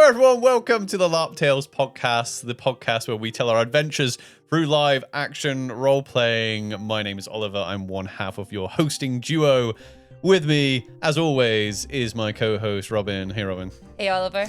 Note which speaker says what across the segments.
Speaker 1: everyone, welcome to the LARP Tales podcast, the podcast where we tell our adventures through live action role-playing. My name is Oliver, I'm one half of your hosting duo. With me, as always, is my co-host Robyn. Hey Robyn.
Speaker 2: Hey Oliver.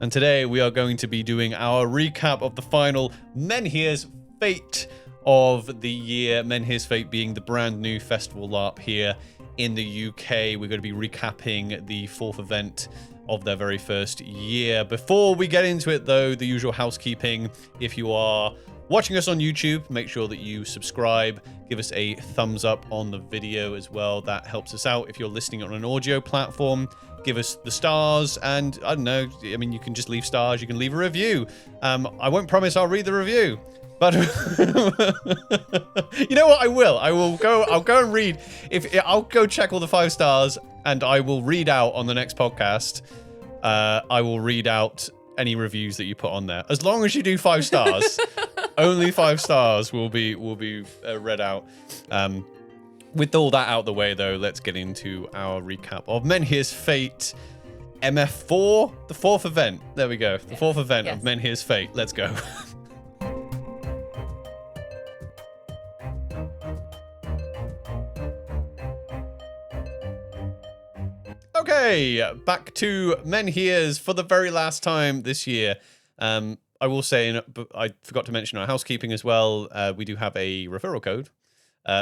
Speaker 1: And today we are going to be doing our recap of the final Menhir's Fate of the year. Menhir's Fate being the brand new festival LARP here in the UK. We're going to be recapping the fourth event of their very first year. Before we get into it though, the usual housekeeping. If you are watching us on YouTube, make sure that you subscribe, give us a thumbs up on the video as well. That helps us out. If you're listening on an audio platform, give us the stars, and I don't know, I mean, you can just leave stars, you can leave a review. I won't promise I'll read the review, but you know what, I'll go and read. I'll go check all the 5 stars and I will read out on the next podcast. I will read out any reviews that you put on there. As long as you do 5 stars, only 5 stars will be read out. With all that out the way, though, let's get into our recap of Menhir's Fate MF4, the 4th event. There we go. The 4th event of Menhir's Fate. Let's go. Okay, back to Menhir's for the very last time this year. I will say, I forgot to mention our housekeeping as well. We do have a referral code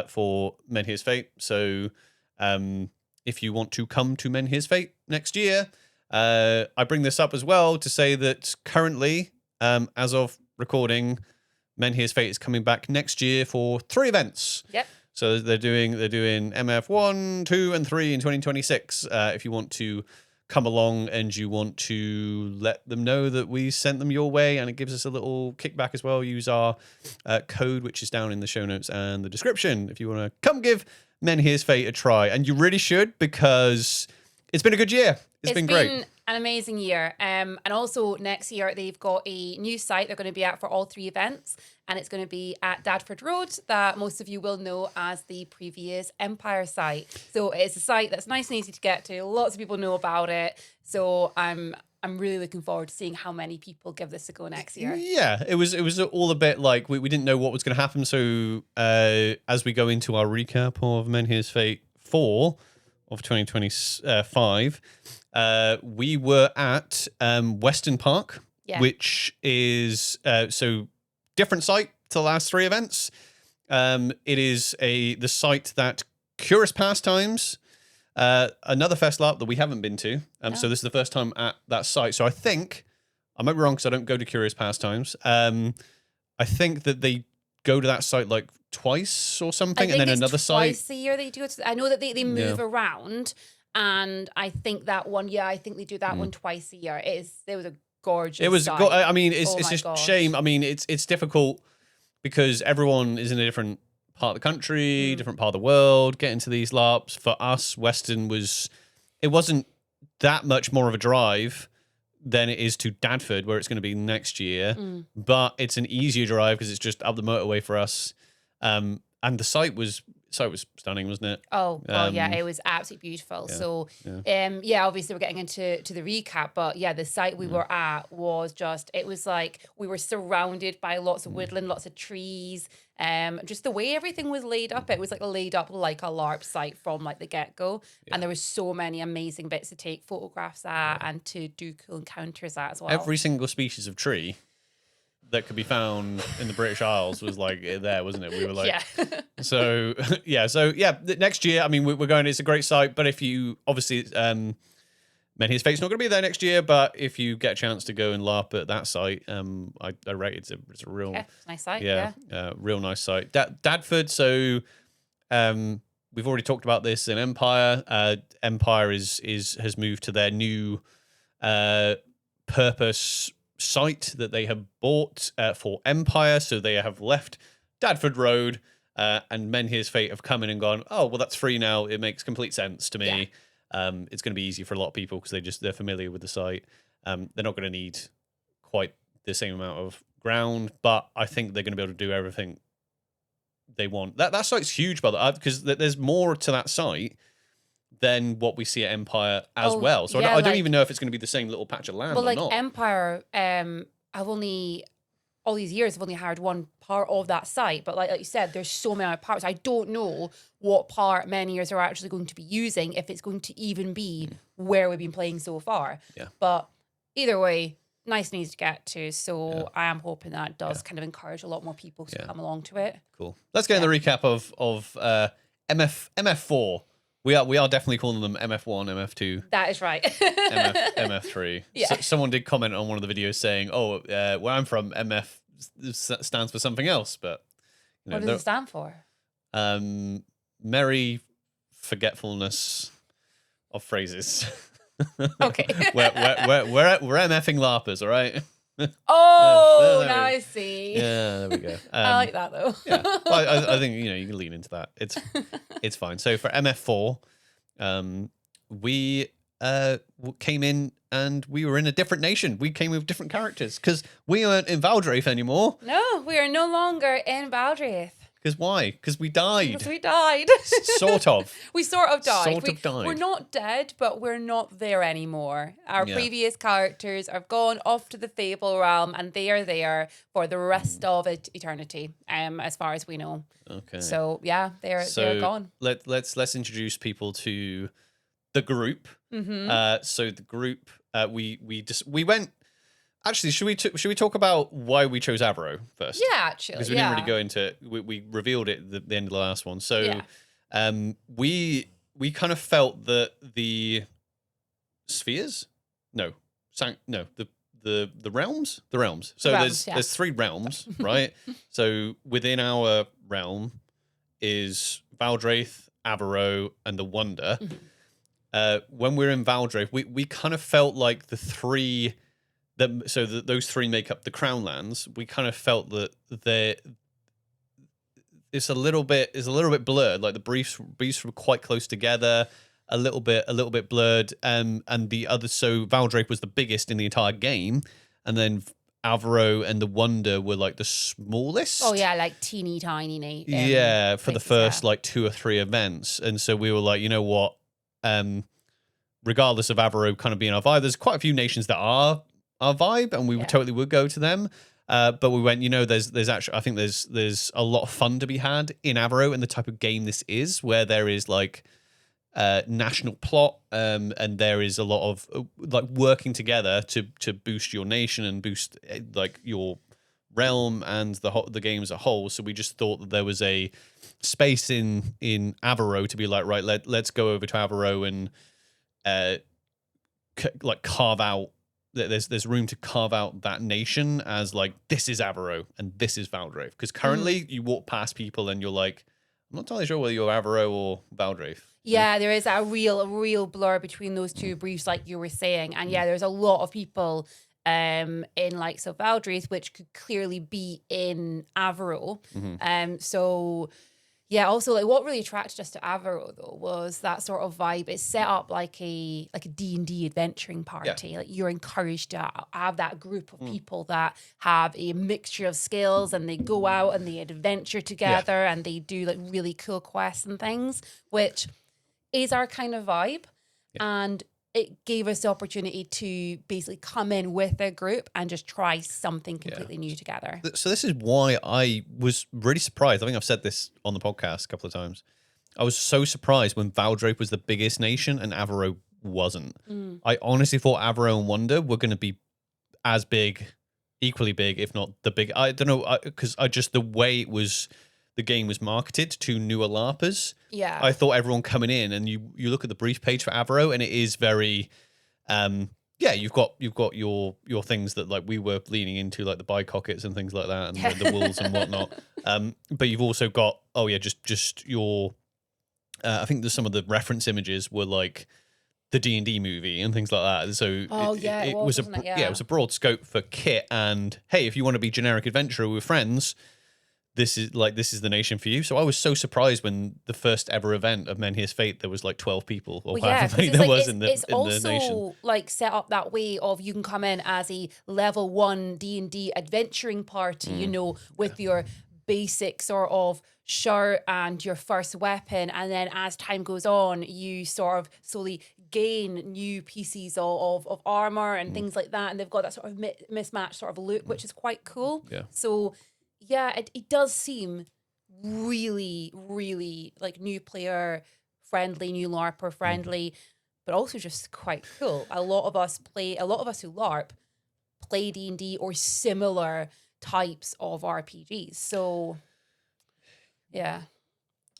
Speaker 1: for Menhir's Fate. So if you want to come to Menhir's Fate next year, I bring this up as well to say that currently, as of recording, Menhir's Fate is coming back next year for 3 events.
Speaker 2: Yep.
Speaker 1: So they're doing MF 1, 2, and 3 in 2026. If you want to come along and you want to let them know that we sent them your way, and it gives us a little kickback as well, use our code, which is down in the show notes and the description, if you want to come give Menhir's Fate a try. And you really should, because it's been a good year. It's been great.
Speaker 2: It's been an amazing year. And also next year, they've got a new site they're going to be at for all 3 events. And it's going to be at Dadford Road, that most of you will know as the previous Empire site. So it's a site that's nice and easy to get to. Lots of people know about it. So I'm really looking forward to seeing how many people give this a go next year.
Speaker 1: Yeah, it was all a bit like we didn't know what was going to happen. So as we go into our recap of Menhir's Fate 4 of 2025, we were at Weston Park, which is so different site to the last 3 events. It is the site that Krios Pastimes, another fest LARP that we haven't been to. So this is the first time at that site. So I think, I might be wrong because I don't go to Krios Pastimes. I think that they go to that site like twice or something, and then another site.
Speaker 2: Twice a year they do it. I know that they move around, and I think that one, I think they do that one twice a year. It was a gorgeous. It was.
Speaker 1: I mean, it's just shame. I mean, it's difficult because everyone is in a different part of the country, different part of the world. Getting to these LARPs for us, Weston wasn't that much more of a drive than it is to Dadford, where it's going to be next year. But it's an easier drive because it's just up the motorway for us. And the site was stunning, wasn't it?
Speaker 2: Oh, yeah, it was absolutely beautiful. Yeah, so, obviously we're getting into the recap, but the site we were at was it was like we were surrounded by lots of woodland, lots of trees, just the way everything was laid up. It was like laid up like a LARP site from like the get-go. Yeah. And there was so many amazing bits to take photographs at and to do cool encounters at as well.
Speaker 1: Every single species of tree that could be found in the British Isles was like there, wasn't it? We were like, so next year, I mean, we're going, it's a great site, but if you, obviously, Menhir's Fate's not going to be there next year, but if you get a chance to go and LARP at that site, I rate it's a real
Speaker 2: nice site.
Speaker 1: Real nice site. Dadford, so we've already talked about this in Empire. Empire has moved to their new purpose site that they have bought for Empire, so they have left Dadford Road, and Menhir's Fate have come in and gone, oh well, that's free now, it makes complete sense to me. It's going to be easy for a lot of people because they're familiar with the site. They're not going to need quite the same amount of ground, but I think they're going to be able to do everything they want. That site's huge, by the way, because there's more to that site than what we see at Empire as well. So
Speaker 2: yeah,
Speaker 1: I don't even know if it's going to be the same little patch of land or not.
Speaker 2: Empire, I've only, all these years, I've only hired one part of that site. But like you said, there's so many other parts. I don't know what part Menhirs are actually going to be using, if it's going to even be where we've been playing so far.
Speaker 1: Yeah.
Speaker 2: But either way, nice and easy to get to. So I am hoping that does kind of encourage a lot more people to come along to it.
Speaker 1: Cool. Let's get in the recap of MF4. We are definitely calling them MF1, MF2.
Speaker 2: That is right.
Speaker 1: MF3.
Speaker 2: Yeah.
Speaker 1: So, someone did comment on one of the videos saying, where I'm from, MF stands for something else. But
Speaker 2: what does it stand for?
Speaker 1: Merry forgetfulness of phrases.
Speaker 2: Okay.
Speaker 1: we're MFing LARPers, all right?
Speaker 2: Oh, now I see.
Speaker 1: Yeah, there we go.
Speaker 2: I like that though.
Speaker 1: Yeah, well, I think you can lean into that. It's fine. So for MF4, we came in and we were in a different nation. We came with different characters because we aren't in Valdraith anymore.
Speaker 2: No, we are no longer in Valdraith.
Speaker 1: Because why? Because we died.
Speaker 2: Because we died.
Speaker 1: Sort of.
Speaker 2: We sort of died.
Speaker 1: Sort of died.
Speaker 2: We're not dead, but we're not there anymore. Our previous characters have gone off to the Fable realm, and they are there for the rest of eternity, as far as we know.
Speaker 1: Okay.
Speaker 2: So yeah, they're gone.
Speaker 1: Let's introduce people to the group. Mm-hmm. So the group, we went. Actually, should we talk about why we chose Avereaux first?
Speaker 2: Yeah, actually,
Speaker 1: because we didn't really go into it. We revealed it at the end of the last one. So, we kind of felt that the spheres, the realms. So there's 3 realms, right? So within our realm is Valdraith, Avereaux, and the Wonder. Mm-hmm. When we're in Valdraith, we kind of felt like the 3. Those 3 make up the Crown lands. We kind of felt that it's a little bit blurred. Like the briefs were quite close together, a little bit blurred. And the other, so Valdraith was the biggest in the entire game, and then Avereaux and the Wonder were like the smallest.
Speaker 2: Oh yeah, like teeny tiny.
Speaker 1: For the first like 2 or 3 events, and so we were like, you know what, regardless of Avereaux kind of being our vibe, there's quite a few nations that are our vibe, and we totally would go to them. But we went, there's actually, I think there's a lot of fun to be had in Avereaux and the type of game this is, where there is like national plot, and there is a lot of like working together to boost your nation and boost like your realm and the game as a whole. So we just thought that there was a space in Avereaux to be like, right, let's go over to Avereaux and like carve out. There's room to carve out that nation as like, this is Avereaux and this is Valdraith. Because currently you walk past people and you're like, I'm not entirely sure whether you're Avereaux or Valdraith.
Speaker 2: Yeah, there is a real blur between those 2 briefs, like you were saying. And yeah, there's a lot of people in like Valdraith, which could clearly be in Avereaux. Mm-hmm. So yeah, also like what really attracted us to Avereaux though was that sort of vibe. It's set up like a D&D adventuring party. Like you're encouraged to have that group of people that have a mixture of skills, and they go out and they adventure together and they do like really cool quests and things, which is our kind of vibe. And it gave us the opportunity to basically come in with a group and just try something completely new together.
Speaker 1: So this is why I was really surprised. I think I've said this on the podcast a couple of times. I was so surprised when Valdraith was the biggest nation and Avereaux wasn't. I honestly thought Avereaux and Wonder were going to be as big, equally big, if not the big. I don't know, because the way the game was marketed to newer LARPers.
Speaker 2: Yeah.
Speaker 1: I thought everyone coming in, and you look at the brief page for Avereaux, and it is very, you've got your things that like we were leaning into, like the bicockets and things like that, and the wolves and whatnot. But you've also got just your, I think there's some of the reference images were like the D&D movie and things like that. So it was a broad scope for kit, and hey, if you want to be generic adventurer with friends, this is the nation for you. So I was so surprised when the first ever event of Menhir's Fate, there was like 12 people or however many there was in the nation.
Speaker 2: It's also like set up that way of you can come in as a level 1 D&D adventuring party, with your basic sort of shirt and your first weapon, and then as time goes on, you sort of slowly gain new pieces of armor and things like that, and they've got that sort of mismatched sort of look, which is quite cool.
Speaker 1: Yeah.
Speaker 2: So yeah, it does seem really, really like new player friendly, new LARPer friendly, but also just quite cool. A lot of us who LARP play D&D or similar types of RPGs. So yeah.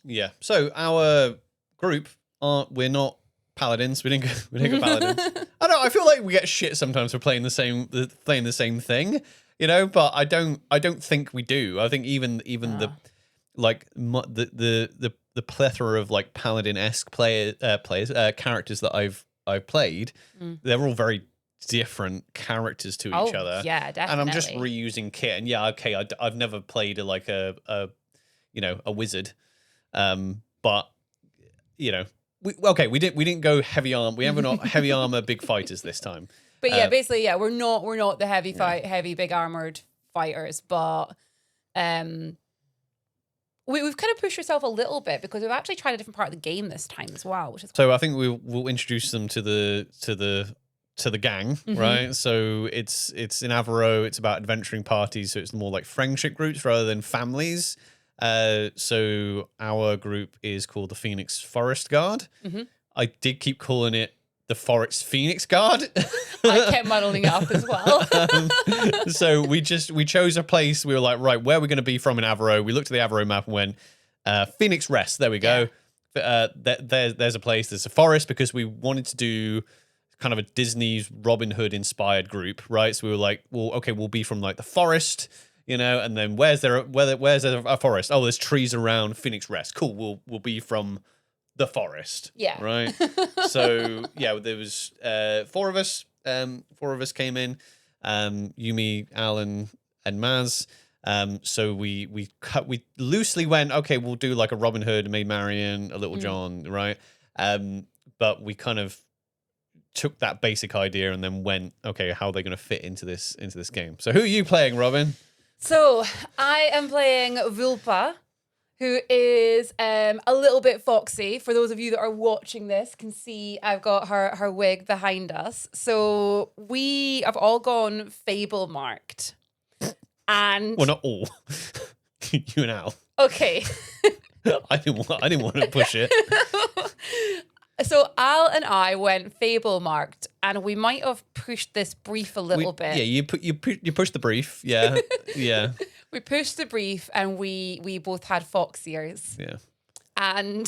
Speaker 1: Yeah. So our group we're not paladins. We didn't go paladins. I feel like we get shit sometimes for playing the same thing, you know, but I don't think we do. I think even the like the plethora of like paladin-esque characters that I've played, they're all very different characters to each other.
Speaker 2: Yeah, definitely.
Speaker 1: And I'm just reusing kit. And yeah, okay, I've never played a wizard, but you know, we didn't go heavy armor. We have not heavy armor big fighters this time.
Speaker 2: But yeah, basically, yeah, we're not the heavy big armored fighters, but we've kind of pushed ourselves a little bit because we've actually tried a different part of the game this time as well, which is
Speaker 1: so I think we'll introduce them to the gang, right? So it's in Avereaux. It's about adventuring parties, so it's more like friendship groups rather than families. So our group is called the Phoenix Forest Guard. I did keep calling it the Forest Phoenix Guard.
Speaker 2: I kept muddling it up as well.
Speaker 1: So we chose a place. We were like, right, where are we going to be from in Avereaux? We looked at the Avereaux map and went, Phoenix Rest. There we go. Yeah. There's a place. There's a forest, because we wanted to do kind of a Disney's Robin Hood inspired group, right? So we were like, well, okay, we'll be from like the forest, you know, and then where's there a forest? Oh, there's trees around Phoenix Rest. Cool. We'll be from the forest.
Speaker 2: Yeah.
Speaker 1: Right. So yeah, there was four of us. Four of us came in. Yumi, Alan, and Maz. So we loosely went, okay, we'll do like a Robin Hood, Maid Marian, a Little John, right? But we kind of took that basic idea and then went, okay, how are they going to fit into this game? So who are you playing, Robyn?
Speaker 2: So I am playing Vulpa, who is a little bit foxy. For those of you that are watching this, can see I've got her wig behind us. So we have all gone fable marked, and
Speaker 1: well, not all. You and Al.
Speaker 2: Okay.
Speaker 1: I didn't want to push it.
Speaker 2: So Al and I went fable marked, and we might have pushed this brief a little bit.
Speaker 1: Yeah, you pushed the brief. Yeah, yeah.
Speaker 2: We pushed the brief, and we both had fox ears.
Speaker 1: Yeah,
Speaker 2: and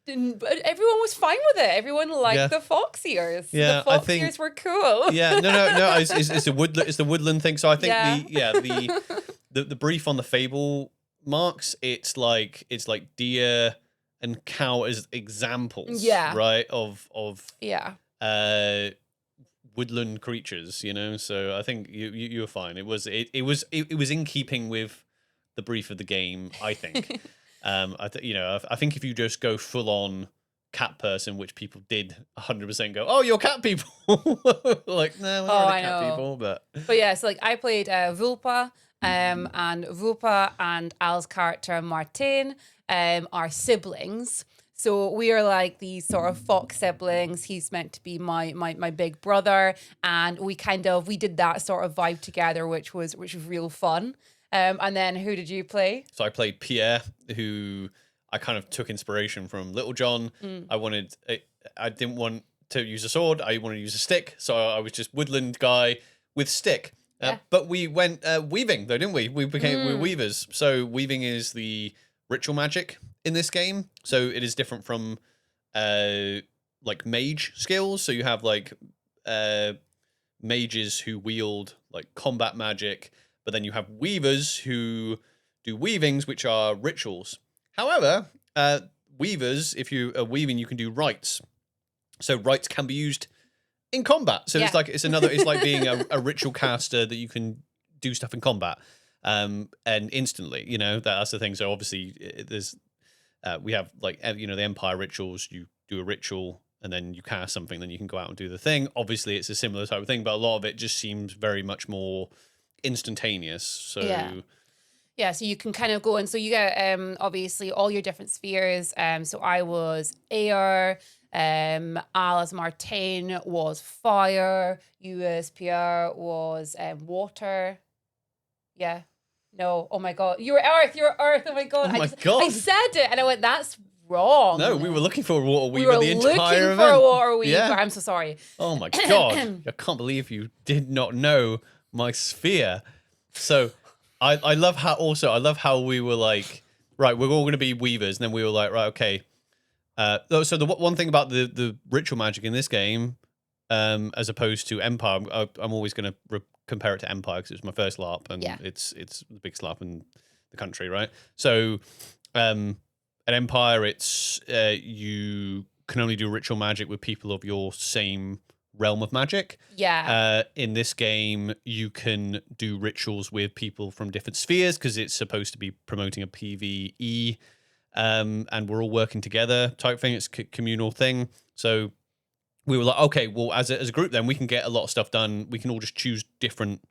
Speaker 2: but everyone was fine with it. Everyone liked the fox ears.
Speaker 1: Yeah,
Speaker 2: the fox ears were cool.
Speaker 1: Yeah, no. It's the woodland thing. So I think the brief on the fable marks. It's like deer and cow as examples, right, of woodland creatures, you know. So I think you were fine. It was in keeping with the brief of the game, I think. I think if you just go full on cat person, which people did 100% go, oh, you're cat people. Like, no, we're not really cat people, but
Speaker 2: yeah. So like I played Vulpa, and Vulpa and Al's character Martin are siblings. So we are like these sort of fox siblings. He's meant to be my big brother, and we did that sort of vibe together, which was real fun. And then who did you play?
Speaker 1: So I played Pierre, who I kind of took inspiration from Little John. I didn't want to use a sword. I wanted to use a stick. So I was just woodland guy with stick. But we went weaving though, didn't we? We were weavers. So weaving is the ritual magic in this game. So it is different from like mage skills. So you have like mages who wield like combat magic, but then you have weavers who do weavings, which are rituals. However, weavers, if you are weaving, you can do rites. So rites can be used in combat. So it's like being a ritual caster that you can do stuff in combat and instantly, you know, that's the thing. So obviously there's we have like, you know, the Empire rituals. You do a ritual and then you cast something, then you can go out and do the thing. Obviously it's a similar type of thing, but a lot of it just seems very much more instantaneous. So
Speaker 2: yeah, so you can kind of go and so you get obviously all your different spheres. So I was air, Alice Martin was fire, USPR was water. Yeah. No, oh my god. You're Earth, oh my god.
Speaker 1: Oh my god.
Speaker 2: I said it and I went, that's wrong.
Speaker 1: No, we were looking for a water weaver
Speaker 2: we were
Speaker 1: the entire
Speaker 2: looking
Speaker 1: event.
Speaker 2: for a water weaver.
Speaker 1: Yeah.
Speaker 2: I'm so sorry.
Speaker 1: Oh my god. I can't believe you did not know my sphere. So I love how we were like, right, we're all going to be weavers, and then we were like, right, okay. So the one thing about the ritual magic in this game, as opposed to Empire, I'm always going to compare it to Empire because it was my first LARP, and it's the biggest LARP in the country, right? So at Empire, it's you can only do ritual magic with people of your same realm of magic.
Speaker 2: Yeah.
Speaker 1: In this game, you can do rituals with people from different spheres because it's supposed to be promoting a PvE, and we're all working together type thing. It's a communal thing. So we were like, okay, well, as a group, then we can get a lot of stuff done. We can all just choose different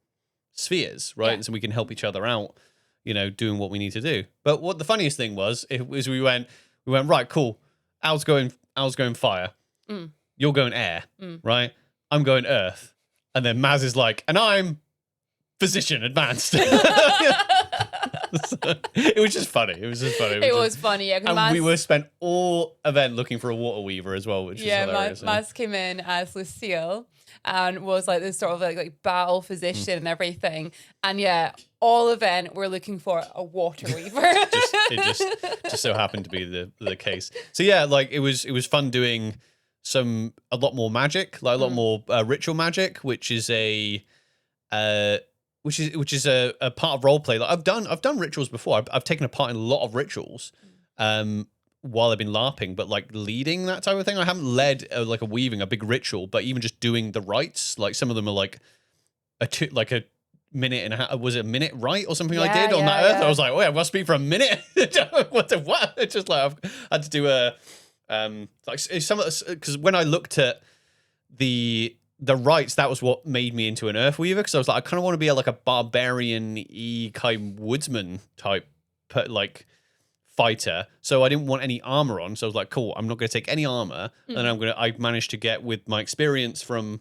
Speaker 1: spheres, right? And so we can help each other out, doing what we need to do. But what the funniest thing was we went, right, cool. Al's going fire. You're going air, right? I'm going earth. And then Maz is like, and I'm physician advanced. So, it was just funny. It was
Speaker 2: funny, yeah.
Speaker 1: And
Speaker 2: Maz,
Speaker 1: we were spent all event looking for a water weaver as well, which is hilarious.
Speaker 2: Maz came in as Lucille and was like this sort of like battle physician and everything. And yeah, all event we're looking for a water weaver.
Speaker 1: It just so happened to be the case. So yeah, like it was fun doing a lot more magic, like a lot more ritual magic, which is a part of roleplay. Like I've done rituals before. I've taken a part in a lot of rituals while I've been LARPing, but like leading that type of thing, I haven't led like a big ritual. But even just doing the rites, like some of them are like a minute and a half. Was it a minute right or something I did on that earth? I was like, oh yeah, I'm gonna speak for a minute. what? It's just like I had to do a like some of because when I looked at the rights, that was what made me into an Earth Weaver, because I was like, I kind of want to be like a barbarian-y kind woodsman type like fighter. So I didn't want any armor on. So I was like, cool, I'm not going to take any armor. And I managed to get, with my experience from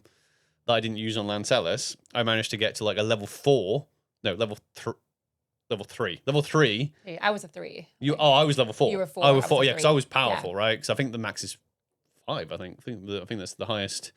Speaker 1: that I didn't use on Lancelis, I managed to get to like a level 3.
Speaker 2: I was a 3.
Speaker 1: I was level 4.
Speaker 2: You were 4.
Speaker 1: I was 4, yeah, because I was powerful, right? Because I think the max is 5. I think that's the highest.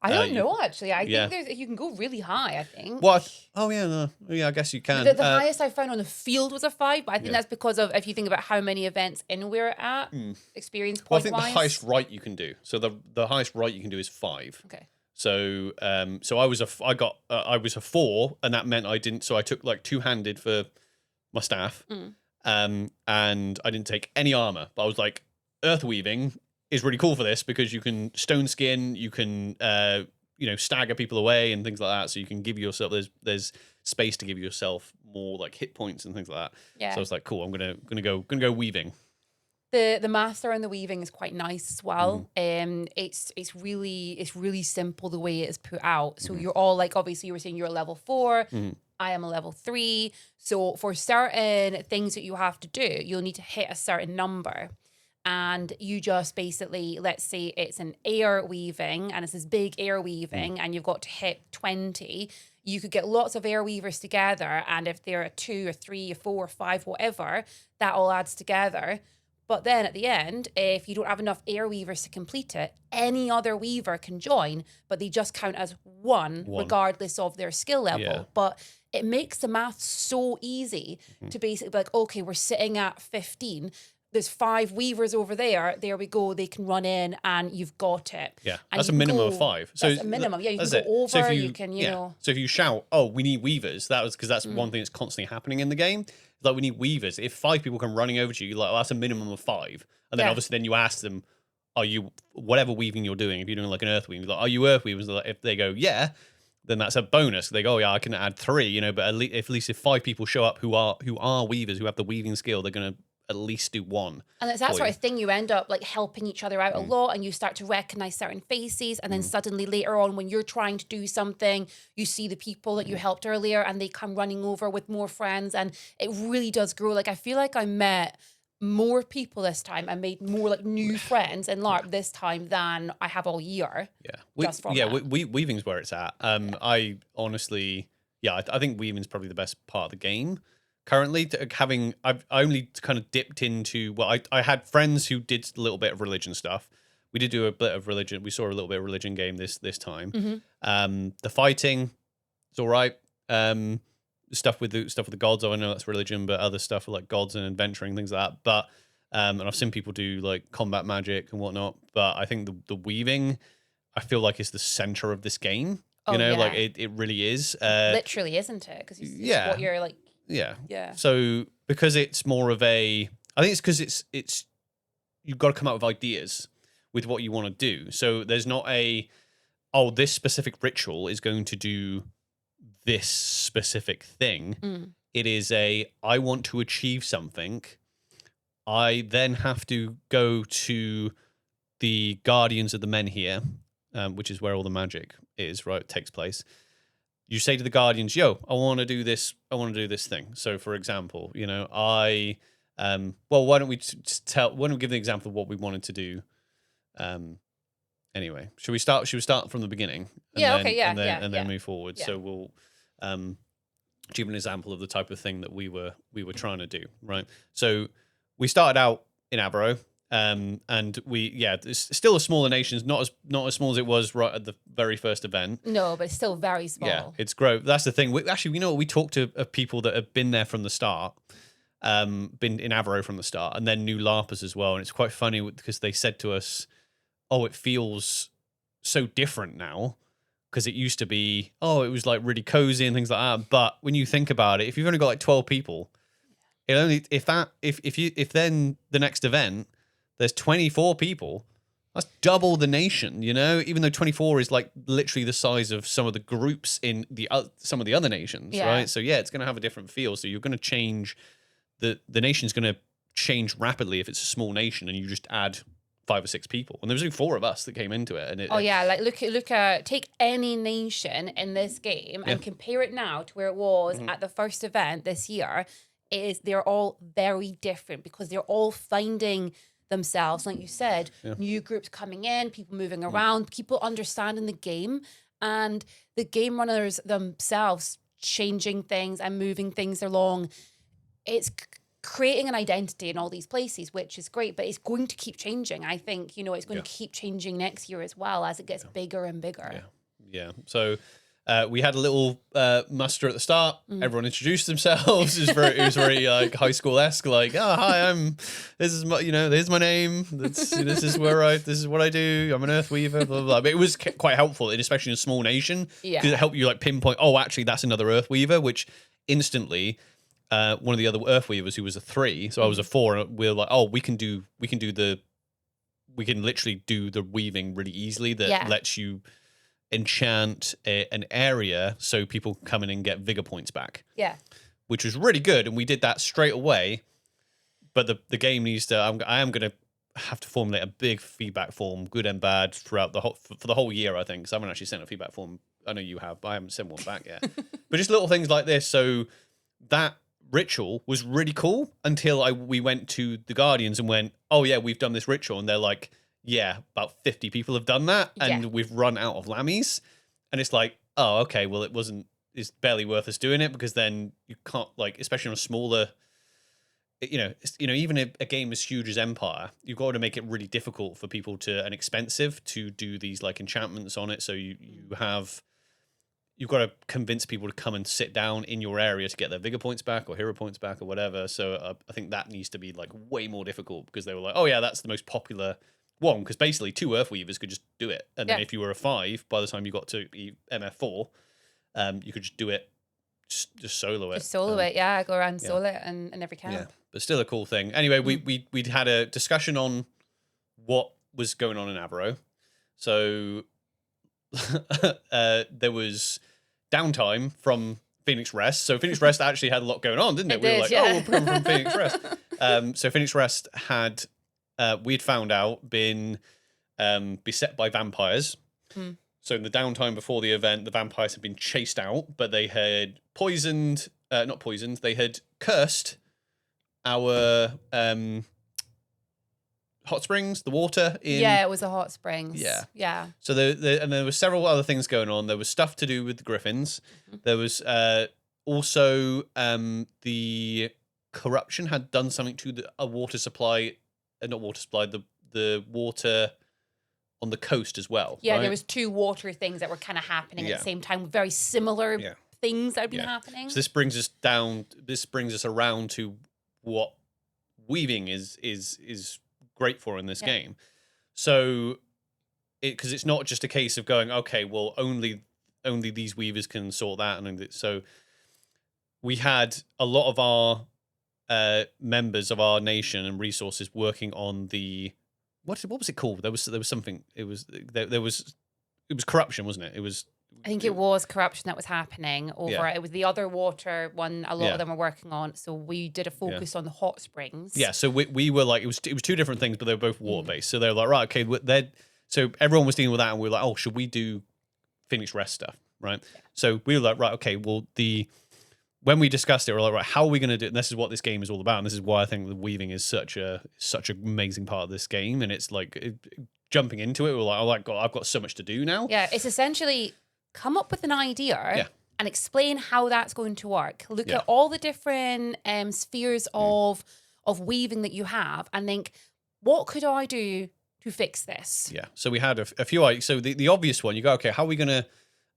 Speaker 2: I don't know, actually. I think you can go really high, I think.
Speaker 1: What? Oh, yeah, no. Yeah, I guess you can.
Speaker 2: The highest I found on the field was a 5, but I think that's because of, if you think about how many events in we're at, experience point-wise.
Speaker 1: Well, I think the highest right you can do. So the highest right you can do is 5.
Speaker 2: Okay.
Speaker 1: So I was a 4, and that meant I didn't. So I took like 2-handed for my staff, and I didn't take any armor. But I was like, earth weaving is really cool for this because you can stone skin, you can stagger people away and things like that. So you can give yourself there's space to give yourself more like hit points and things like that.
Speaker 2: Yeah.
Speaker 1: So I was like, cool, I'm gonna go weaving.
Speaker 2: The master and the weaving is quite nice as well. It's really simple the way it is put out. So you're all like, obviously you were saying you're a level 4. I am a level 3. So for certain things that you have to do, you'll need to hit a certain number. And you just basically, let's say it's an air weaving, and it's this big air weaving, and you've got to hit 20. You could get lots of air weavers together, and if they're a 2 or 3 or 4 or 5, whatever, that all adds together. But then at the end, if you don't have enough air weavers to complete it, any other weaver can join, but they just count as one. Regardless of their skill level. Yeah. But it makes the math so easy to basically be like, okay, we're sitting at 15. There's 5 weavers over there. There we go. They can run in, and you've got it.
Speaker 1: Yeah, and that's a minimum of 5. So
Speaker 2: that's a minimum. Yeah, you can go over. So you can, know.
Speaker 1: So if you shout, "Oh, we need weavers," because that's one thing that's constantly happening in the game. Like, we need weavers. If 5 people come running over to you, like, that's a minimum of 5. And then obviously, then you ask them, "Are you whatever weaving you're doing? If you're doing like an earth weaving, like, are you earth weavers?" Like, if they go, "Yeah," then that's a bonus. They go, "Oh yeah, I can add 3." But at least if 5 people show up who are weavers, who have the weaving skill, they're gonna at least do one.
Speaker 2: And it's that sort of thing. You end up like helping each other out a lot, and you start to recognize certain faces. And then suddenly later on, when you're trying to do something, you see the people that you helped earlier, and they come running over with more friends, and it really does grow. Like I feel like I met more people this time. I made more like new friends in LARP this time than I have all year.
Speaker 1: Yeah, weaving's where it's at. I honestly, I think weaving's probably the best part of the game. Currently, I've only kind of dipped into, well, I had friends who did a little bit of religion stuff. We did do a bit of religion. We saw a little bit of religion game this time. The fighting is all right. Stuff with the gods, I know that's religion, but other stuff like gods and adventuring, things like that. But and I've seen people do like combat magic and whatnot. But I think the weaving, I feel like, is the center of this game. Like it really is.
Speaker 2: Literally, isn't it? Because what you're like.
Speaker 1: Yeah. So because it's more of I think it's because it's you've got to come up with ideas with what you want to do. So there's not this specific ritual is going to do this specific thing. It is I want to achieve something. I then have to go to the Guardians of the Menhir, which is where all the magic is, right? It takes place. You say to the Guardians, "Yo, I want to do this. I want to do this thing." So, for example, why don't we why don't we give the example of what we wanted to do? Anyway, should we start from the beginning? And then move forward. Yeah. So we'll give an example of the type of thing that we were trying to do, right? So we started out in Avereaux. And it's still a smaller nation, not as small as it was right at the very first event.
Speaker 2: No, but it's still very small.
Speaker 1: Yeah, it's growth. That's the thing. We talked to people that have been there from the start, been in Avereaux from the start, and then new LARPers as well. And it's quite funny because they said to us, "Oh, it feels so different now." Because it used to be, it was like really cozy and things like that. But when you think about it, if you've only got like 12 people, if then the next event there's 24 people, that's double the nation, even though 24 is like literally the size of some of the groups in some of the other nations, right? So it's going to have a different feel. So you're going to change, the nation's going to change rapidly if it's a small nation and you just add 5 or 6 people. And there was only 4 of us that came into it. And
Speaker 2: look at take any nation in this game and compare it now to where it was at the first event this year. They're all very different because they're all finding themselves, like you said, new groups coming in, people moving around, people understanding the game, and the game runners themselves changing things and moving things along. It's creating an identity in all these places, which is great, but it's going to keep changing. I think, it's going to keep changing next year as well as it gets bigger and bigger.
Speaker 1: Yeah. So we had a little muster at the start. Everyone introduced themselves. It was very like high school-esque. Like, hi, here's my name. This is what I do. I'm an Earth Weaver. Blah, blah, blah. But it was quite helpful, and especially in a small nation, because it helped you like pinpoint. Oh, actually, that's another Earth Weaver. Which instantly, one of the other Earth Weavers who was a 3, so I was a 4. And we're like, we can literally do the weaving really easily. That lets you enchant an area so people come in and get vigor points back. Yeah. Which was really good, and we did that straight away. But the game needs to, I am going to have to formulate a big feedback form, good and bad, throughout for the whole year, I think, because I haven't actually sent a feedback form. I know you have, but I haven't sent one back yet. But just little things like this. So that ritual was really cool until we went to the Guardians and went, oh yeah, we've done this ritual. And they're like, yeah, about 50 people have done that, and we've run out of lammies. And it's like, oh, okay, well, it's barely worth us doing it, because then you can't, like, especially on a smaller, even a game as huge as Empire, you've got to make it really difficult for people and expensive to do these like enchantments on it. So you've got to convince people to come and sit down in your area to get their vigor points back or hero points back or whatever. So I think that needs to be like way more difficult, because they were like, oh yeah, that's the most popular one, because basically 2 Earth Weavers could just do it, and then if you were a 5, by the time you got to MF4, you could just do it, just solo it.
Speaker 2: Just solo it, go around solo it in every camp.
Speaker 1: Yeah, but still a cool thing. Anyway, we'd had a discussion on what was going on in Avereaux. So there was downtime from Phoenix Rest. So Phoenix Rest actually had a lot going on, didn't it?
Speaker 2: It
Speaker 1: We were
Speaker 2: did,
Speaker 1: like,
Speaker 2: yeah.
Speaker 1: oh, we'll come from Phoenix Rest. So Phoenix Rest had, we'd found out, been beset by vampires. So in the downtime before the event, the vampires had been chased out, but they had not poisoned, they had cursed our hot springs, the water in.
Speaker 2: Yeah, it was a hot springs. Yeah.
Speaker 1: So and there were several other things going on. There was stuff to do with the griffins. There was also the corruption had done something to a water supply, not water supply, the water on the coast as well.
Speaker 2: Yeah,
Speaker 1: right?
Speaker 2: there was 2 water things that were kind of happening at the same time, very similar things that had been happening.
Speaker 1: So this brings us down. This brings us around to what weaving is great for in this game. So, because it's not just a case of going, okay, well, only these weavers can sort that, and so we had a lot of our members of our nation and resources working on the what was it called? There was something. It was corruption, wasn't it?
Speaker 2: I think it was corruption that was happening over it. It was the other water one. A lot of them were working on. So we did a focus on the hot springs.
Speaker 1: Yeah. So we were like, it was 2 different things, but they were both water based. So they were like, right, okay, so everyone was dealing with that, and we were like, oh, should we do Phoenix Rest stuff, right? Yeah. So we were like, right, okay, well, when we discussed it, we were like, right, how are we going to do it? And this is what this game is all about, and this is why I think the weaving is such an amazing part of this game, and it's like jumping into it, we're like, oh my God, I've got so much to do now.
Speaker 2: Yeah, it's essentially come up with an idea and explain how that's going to work. Look at all the different spheres of weaving that you have and think, what could I do to fix this?
Speaker 1: Yeah. So we had a few. So the obvious one, you go, okay, how are we going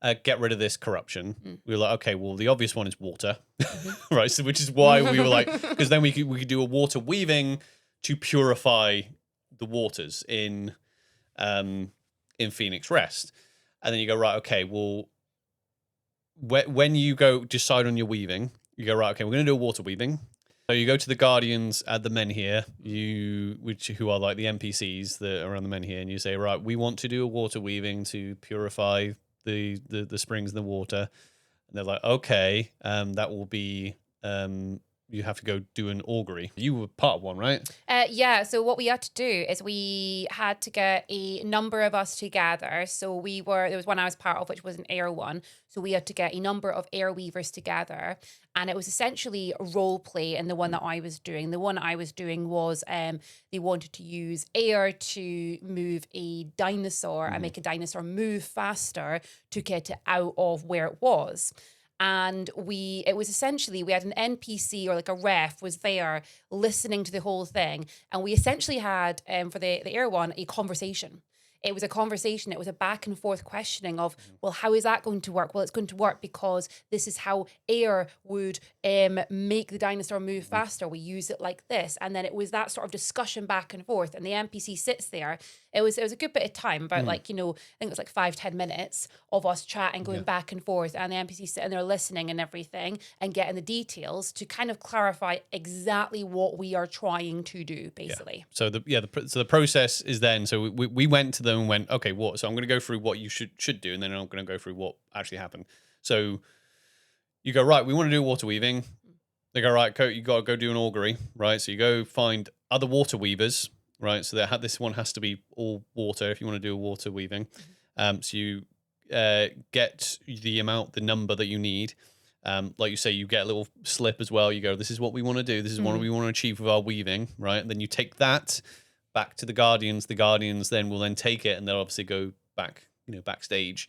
Speaker 1: to get rid of this corruption? We were like, okay, well, the obvious one is water, right? So which is why we were like, because then we could do a water weaving to purify the waters in Phoenix Rest. And then you go, right, okay, well, when you go decide on your weaving, you go, right, okay, we're going to do a water weaving. So you go to the Guardians at the Menhir, who are like the NPCs that are around the Menhir, and you say, right, we want to do a water weaving to purify the springs and the water. And they're like, okay, that will be... you have to go do an augury. You were part of one, right?
Speaker 2: Yeah, so what we had to do is we had to get a number of us together. So there was one I was part of, which was an air one. So we had to get a number of air weavers together. And it was essentially a role play in the one that I was doing. The one I was doing was they wanted to use air to move a dinosaur and make a dinosaur move faster to get it out of where it was. And it was essentially, we had an NPC or like a ref was there listening to the whole thing. And we essentially had, for the air one, a conversation. It was a conversation. It was a back and forth questioning of, well, how is that going to work? Well, it's going to work because this is how air would make the dinosaur move faster. We use it like this. And then it was that sort of discussion back and forth. And the NPC sits there. It was a good bit of time, about I think it was like 5-10 minutes of us chatting, going back and forth. And the NPC sitting there listening and everything and getting the details to kind of clarify exactly what we are trying to do, basically.
Speaker 1: Yeah. So the process is then, so we went to them and went, okay, what? So I'm going to go through what you should do, and then I'm going to go through what actually happened. So you go, right, we want to do water weaving. They go, right, you got to go do an augury, right? So you go find other water weavers, right? So this one has to be all water if you want to do a water weaving. So you get the number that you need. Like you say, you get a little slip as well. You go, this is what we want to do. This is what we want to achieve with our weaving, right? And then you take that back to the Guardians. The Guardians then will take it, and they'll obviously go back, backstage,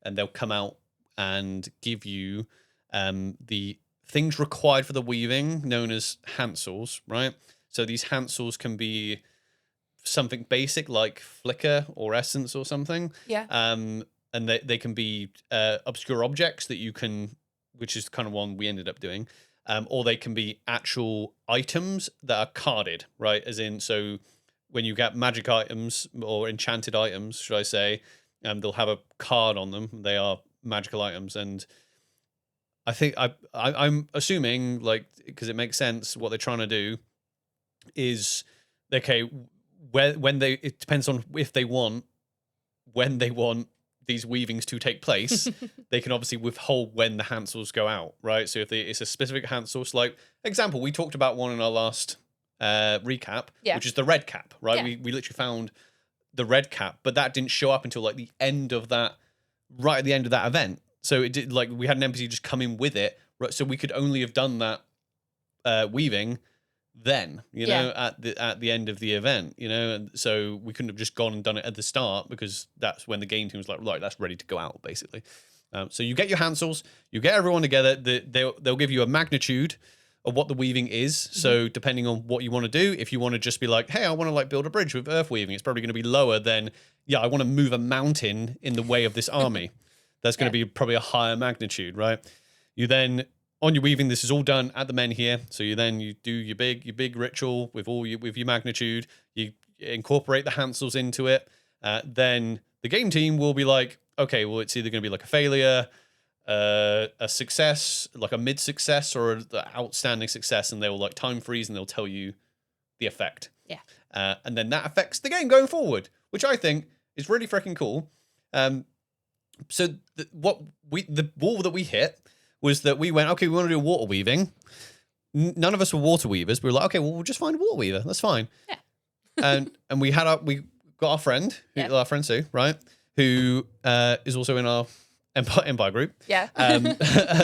Speaker 1: and they'll come out and give you the things required for the weaving, known as hansels, right? So these hansels can be something basic like flicker or essence or something.
Speaker 2: Yeah.
Speaker 1: And they can be obscure objects that you can, which is kind of one we ended up doing, or they can be actual items that are carded, right? As in, so when you get magic items or enchanted items, should I say, they'll have a card on them. They are magical items, and I think I'm assuming, like, because it makes sense, what they're trying to do is, okay, it depends on when they want these weavings to take place, they can obviously withhold when the Hansels go out, right? So if it's a specific Hansel, so like example, we talked about one in our last recap, which is the red cap, right?
Speaker 2: Yeah.
Speaker 1: We literally found the red cap, but that didn't show up until like the end of that, right at the end of that event. So it did, like, we had an NPC just come in with it, right? So we could only have done that weaving then, you know, at the end of the event, you know, and so we couldn't have just gone and done it at the start, because that's when the game team was like, right, that's ready to go out, basically. So you get your Hansels, you get everyone together, they'll give you a magnitude of what the weaving is. So depending on what you want to do, if you want to just be like, hey, I want to like build a bridge with earth weaving, it's probably going to be lower than, I want to move a mountain in the way of this army. That's going to be probably a higher magnitude, right? You then, on your weaving, this is all done at the Menhir. So you do your big ritual with your magnitude. You incorporate the Hansels into it. Then the game team will be like, okay, well, it's either going to be like a failure, a success, like a mid-success, or an outstanding success, and they will like time freeze and they'll tell you the effect.
Speaker 2: Yeah.
Speaker 1: And then that affects the game going forward, which I think is really freaking cool. So the wall that we hit was that we went, okay, we want to do water weaving. None of us were water weavers. We were like, okay, well, we'll just find a water weaver. That's fine. Yeah. and we got our friend, our friend Sue, right, who is also in our Empire group.
Speaker 2: Yeah.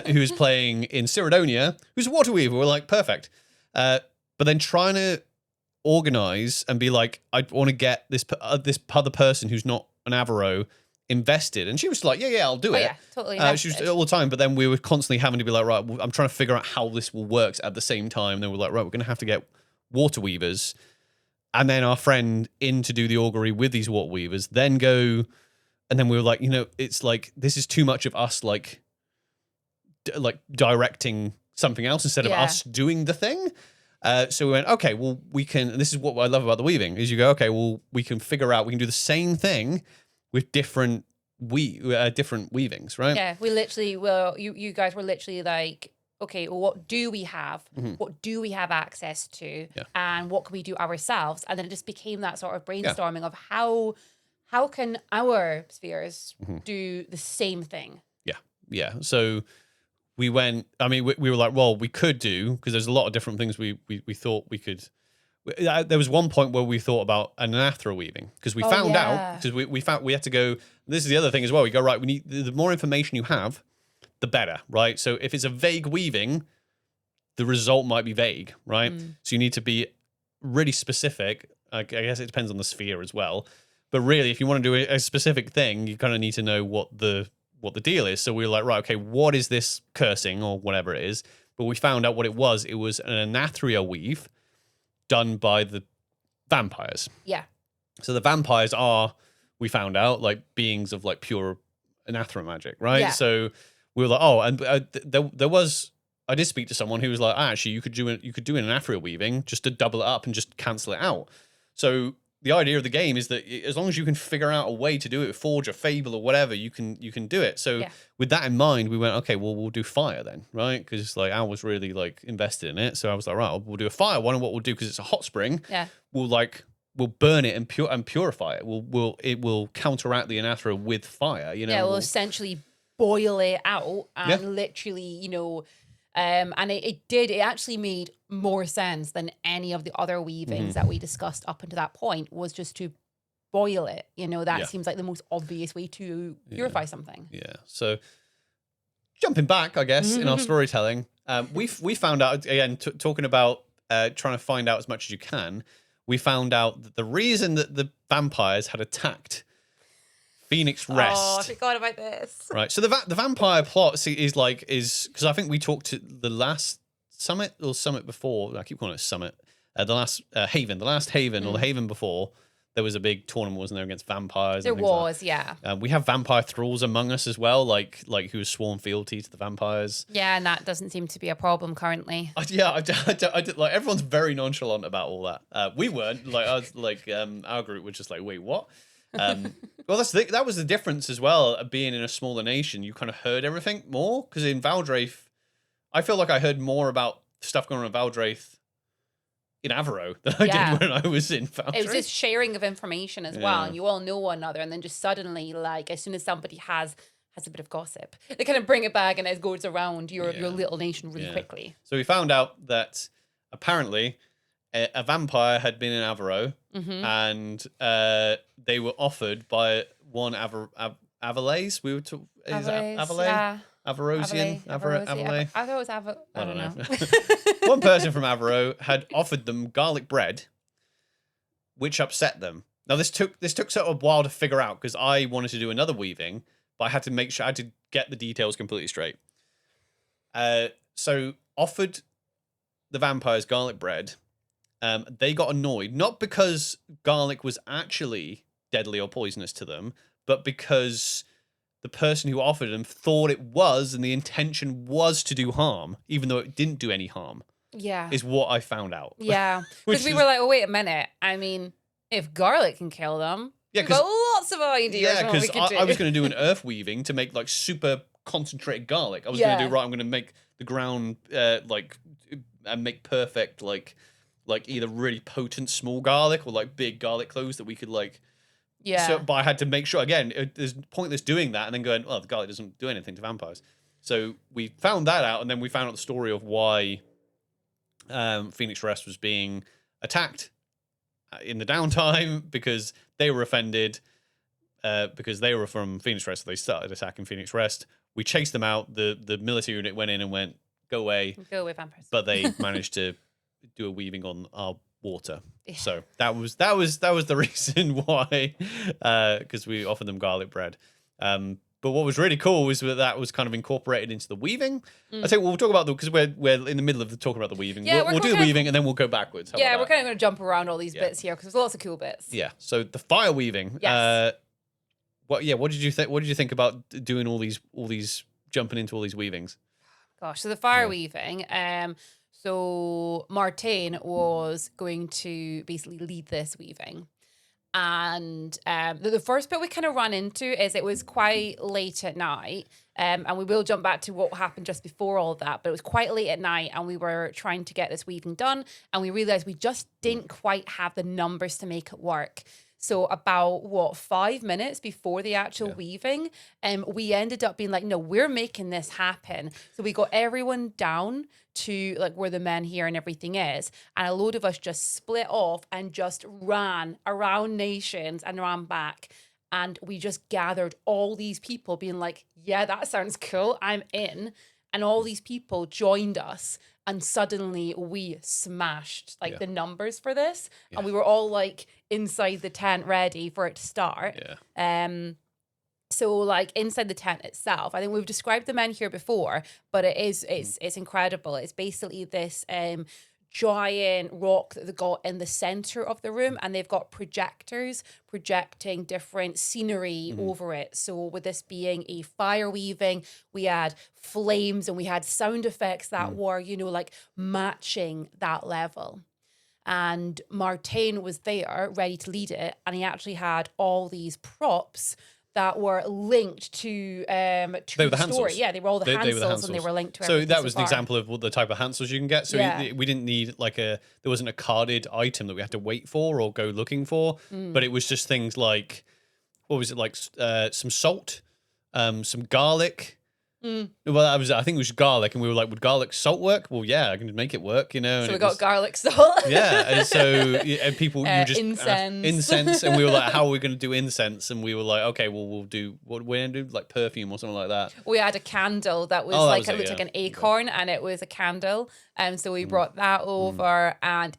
Speaker 1: Who's playing in Cyridonia, who's a water weaver. We're like, perfect. But then trying to organize and be like, I want to get this other person who's not an Avereaux invested, and she was like, yeah, I'll do it.
Speaker 2: Yeah, totally.
Speaker 1: She was all the time, but then we were constantly having to be like, right, I'm trying to figure out how this will work at the same time. Then we're like, right, we're going to have to get water weavers, and then our friend in to do the augury with these water weavers, then go, and then we were like, it's like, this is too much of us like directing something else instead of us doing the thing. So we went, okay, well, we can, and this is what I love about the weaving, is you go, okay, well, we can do the same thing with different weavings, right?
Speaker 2: Yeah, we literally you guys were literally like, okay, well, what do we have? What do we have access to?
Speaker 1: Yeah.
Speaker 2: And what can we do ourselves? And then it just became that sort of brainstorming of how can our spheres do the same thing?
Speaker 1: Yeah. So we went, I mean, we were like, well, we could do, because there's a lot of different things we thought we could. There was one point where we thought about an Averaux weaving, because we found out, because we had to go, this is the other thing as well, we go, right, we need, the more information you have, the better, right? So if it's a vague weaving, the result might be vague, right? So you need to be really specific. I guess it depends on the sphere as well. But really, if you want to do a specific thing, you kind of need to know what the deal is. So we were like, right, okay, what is this cursing or whatever it is? But we found out what it was. It was an Anathria weave done by the vampires.
Speaker 2: Yeah.
Speaker 1: So the vampires are, we found out, like beings of like pure Anathra magic, right?
Speaker 2: Yeah.
Speaker 1: So we were like, oh, and there was, I did speak to someone who was like, actually, you could do an Anathria weaving just to double it up and just cancel it out. So the idea of the game is that as long as you can figure out a way to do it with Forge or Fable or whatever, you can do it. So with that in mind, we went, okay, well, we'll do fire then, right? Because like Al was really like invested in it. So I was like, right, we'll do a fire one, and what we'll do, because it's a hot spring, we'll burn it and purify it. It will counteract the Anathra with fire,
Speaker 2: Yeah, we'll essentially boil it out and literally, and it actually made more sense than any of the other weavings that we discussed up until that point, was just to boil it. That seems like the most obvious way to purify something.
Speaker 1: Yeah. So jumping back, I guess, in our storytelling, we found out, again, talking about trying to find out as much as you can, we found out that the reason that the vampires had attacked Phoenix Rest.
Speaker 2: Oh, I forgot about this.
Speaker 1: Right. So the vampire plot is because I think we talked to the last summit or summit before. I keep calling it summit. The last haven, or the haven before. There was a big tournament, wasn't there, against vampires?
Speaker 2: There was, yeah.
Speaker 1: We have vampire thralls among us as well, like who sworn fealty to the vampires.
Speaker 2: Yeah, and that doesn't seem to be a problem currently.
Speaker 1: I did, like, everyone's very nonchalant about all that. We weren't, like, I was, like, our group was just like, wait, what? Well, that was the difference as well, being in a smaller nation. You kind of heard everything more, because in Valdraith, I feel like I heard more about stuff going on in Valdraith in Avereaux than I did when I was in Foundry.
Speaker 2: It was just sharing of information as well, and you all know one another, and then just suddenly, like, as soon as somebody has a bit of gossip, they kind of bring it back, and it goes around your little nation really quickly.
Speaker 1: So we found out that apparently a vampire had been in Avereaux, and they were offered by one Averaux. We were talking. Is that Averaux?
Speaker 2: Yeah.
Speaker 1: Averausian? Averaux?
Speaker 2: I thought it was I don't know.
Speaker 1: One person from Avereaux had offered them garlic bread, which upset them. Now this took sort of a while to figure out because I wanted to do another weaving, but I had to make sure I had to get the details completely straight. So offered the vampires garlic bread. They got annoyed, not because garlic was actually deadly or poisonous to them, but because the person who offered them thought it was, and the intention was to do harm, even though it didn't do any harm.
Speaker 2: Yeah.
Speaker 1: Is what I found out.
Speaker 2: Yeah. Because we were like, oh, wait a minute. I mean, if garlic can kill them, we've got lots of ideas.
Speaker 1: Yeah, because I was going to do an earth weaving to make like super concentrated garlic. I was going to do, I'm going to make the ground and make perfect like either really potent small garlic or like big garlic cloves that we could like.
Speaker 2: Yeah.
Speaker 1: So, but I had to make sure, again, there's pointless doing that and then going, well, the garlic doesn't do anything to vampires. So we found that out, and then we found out the story of why Phoenix Rest was being attacked in the downtime because they were offended because they were from Phoenix Rest. So they started attacking Phoenix Rest. We chased them out. The military unit went in and went, go away.
Speaker 2: Go away, vampires.
Speaker 1: But they managed to do a weaving on our water. Yeah. So that was the reason why, because we offered them garlic bread. But what was really cool was that was kind of incorporated into the weaving. I think we'll talk about because we're in the middle of talking about the weaving. Yeah, we'll do the weaving and then we'll go backwards.
Speaker 2: We're kind of going to jump around all these bits here because there's lots of cool bits.
Speaker 1: Yeah. So the fire weaving.
Speaker 2: Yes.
Speaker 1: What did you think? What did you think about doing all these jumping into all these weavings?
Speaker 2: Gosh, so the fire weaving. So Martin was going to basically lead this weaving. And the first bit we kind of ran into is it was quite late at night. And we will jump back to what happened just before all that. But it was quite late at night and we were trying to get this weaving done. And we realized we just didn't quite have the numbers to make it work. So about 5 minutes before the actual weaving, we ended up being like, no, we're making this happen. So we got everyone down to like where the Menhir and everything is, and a load of us just split off and just ran around nations and ran back. And we just gathered all these people being like, yeah, that sounds cool, I'm in. And all these people joined us, and suddenly we smashed like the numbers for this. And we were all like inside the tent ready for it to start. So like inside the tent itself, I think we've described the Menhir before, but it's incredible. It's basically this giant rock that they got in the center of the room, and they've got projectors projecting different scenery over it. So with this being a fire weaving, we had flames and we had sound effects that were, like matching that level. And Martin was there ready to lead it, and he actually had all these props that were linked to the story. Yeah, they were all the Hansels, and they were linked to everything.
Speaker 1: So that was an example of the type of Hansels you can get. So we didn't need there wasn't a carded item that we had to wait for or go looking for, but it was just things like, what was it, like some salt, some garlic. Well, I think it was garlic, and we were like, would garlic salt work? Well, yeah, I can make it work, So
Speaker 2: and we got garlic salt.
Speaker 1: And so people you just
Speaker 2: incense,
Speaker 1: and we were like, how are we going to do incense? And we were like, okay, well, we're going to do like perfume or something like that.
Speaker 2: We had a candle that was it looked like an acorn, and it was a candle, and so we brought that over, and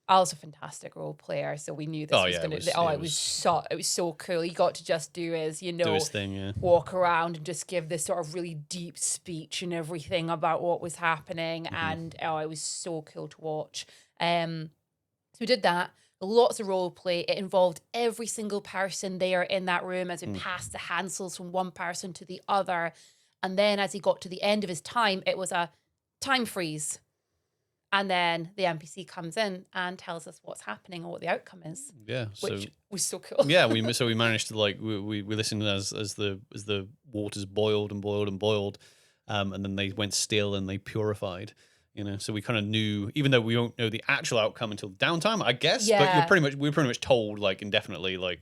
Speaker 2: Al's a fantastic role player, so we knew this was going to. It was so cool. He got to just do his,
Speaker 1: do his thing,
Speaker 2: walk around and just give this sort of really deep speech and everything about what was happening, and it was so cool to watch. So we did that. Lots of role play. It involved every single person there in that room as we passed the Hansels from one person to the other, and then as he got to the end of his time, it was a time freeze. And then the NPC comes in and tells us what's happening or what the outcome is.
Speaker 1: Yeah,
Speaker 2: which was so cool.
Speaker 1: Yeah, we managed to we listened as the waters boiled and boiled and boiled, and then they went still and they purified. You know, so we kind of knew, even though we don't know the actual outcome until downtime, I guess.
Speaker 2: Yeah.
Speaker 1: But we were pretty much told like indefinitely, like,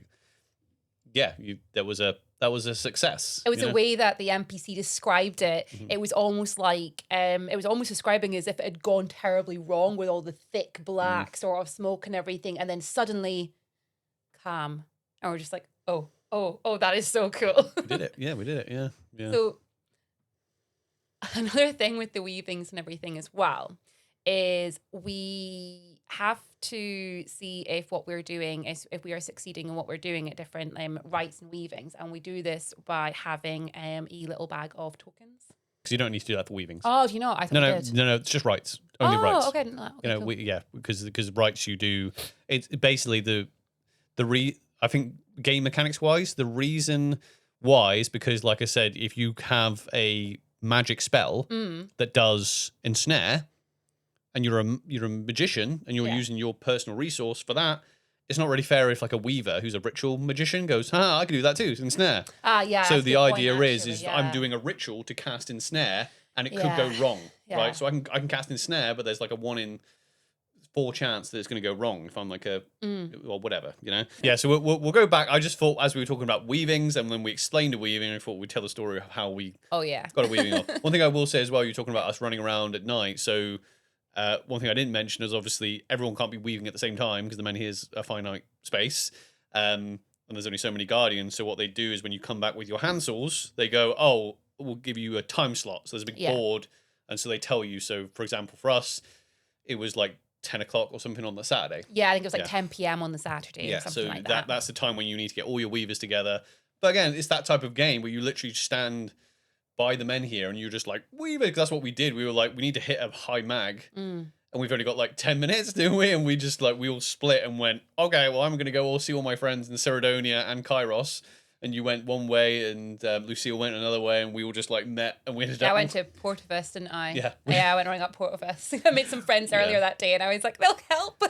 Speaker 1: yeah, that was a success.
Speaker 2: It was the way that the NPC described it. It was almost like it was almost describing as if it had gone terribly wrong with all the thick black sort of smoke and everything, and then suddenly calm, and we're just like, oh, that is so cool.
Speaker 1: We did it. Yeah, we did it. Yeah, yeah.
Speaker 2: So another thing with the weavings and everything as well is we have to see if what we're doing is if we are succeeding in what we're doing at different rites and weavings, and we do this by having a little bag of tokens.
Speaker 1: Because you don't need to do that for weavings.
Speaker 2: Oh, do you know? I thought you did.
Speaker 1: No, it's just rights. Only rights.
Speaker 2: Okay. No, okay,
Speaker 1: you know,
Speaker 2: cool.
Speaker 1: because rights you do. It's basically I think game mechanics wise, the reason why is because, like I said, if you have a magic spell that does ensnare, and you're a magician and you're using your personal resource for that, it's not really fair if like a weaver who's a ritual magician goes, I can do that too, ensnare.
Speaker 2: Yeah.
Speaker 1: So the idea is I'm doing a ritual to cast ensnare, and it could go wrong, right? So I can cast ensnare, but there's like a 1 in 4 chance that it's going to go wrong if I'm like or whatever, you know? Yeah, so we'll go back. I just thought, as we were talking about weavings, and when we explained the weaving, I thought we'd tell the story of how we got a weaving off. One thing I will say as well, you're talking about us running around at night. So one thing I didn't mention is obviously everyone can't be weaving at the same time because the Menhir's a finite space. And there's only so many guardians. So what they do is when you come back with your hand saws, they go, we'll give you a time slot. So there's a big board. And so they tell you. So, for example, for us, it was like 10 o'clock or something on the Saturday.
Speaker 2: Yeah, I think it was like 10 p.m. on the Saturday.
Speaker 1: Yeah,
Speaker 2: or something
Speaker 1: so
Speaker 2: like that.
Speaker 1: That's the time when you need to get all your weavers together. But again, it's that type of game where you literally stand by the Menhir and you're just like, weaver, because that's what we did. We were like, we need to hit a high mag. And we've only got like 10 minutes, do we? And we just like, we all split and went, okay, well, I'm going to go see all my friends in Ceradonia and Krios. And you went one way, and Lucille went another way, and we all just like met, and we ended up.
Speaker 2: I went to Portofest, didn't I?
Speaker 1: Yeah.
Speaker 2: I went running up Portofest. I made some friends earlier that day, and I was like, "They'll help."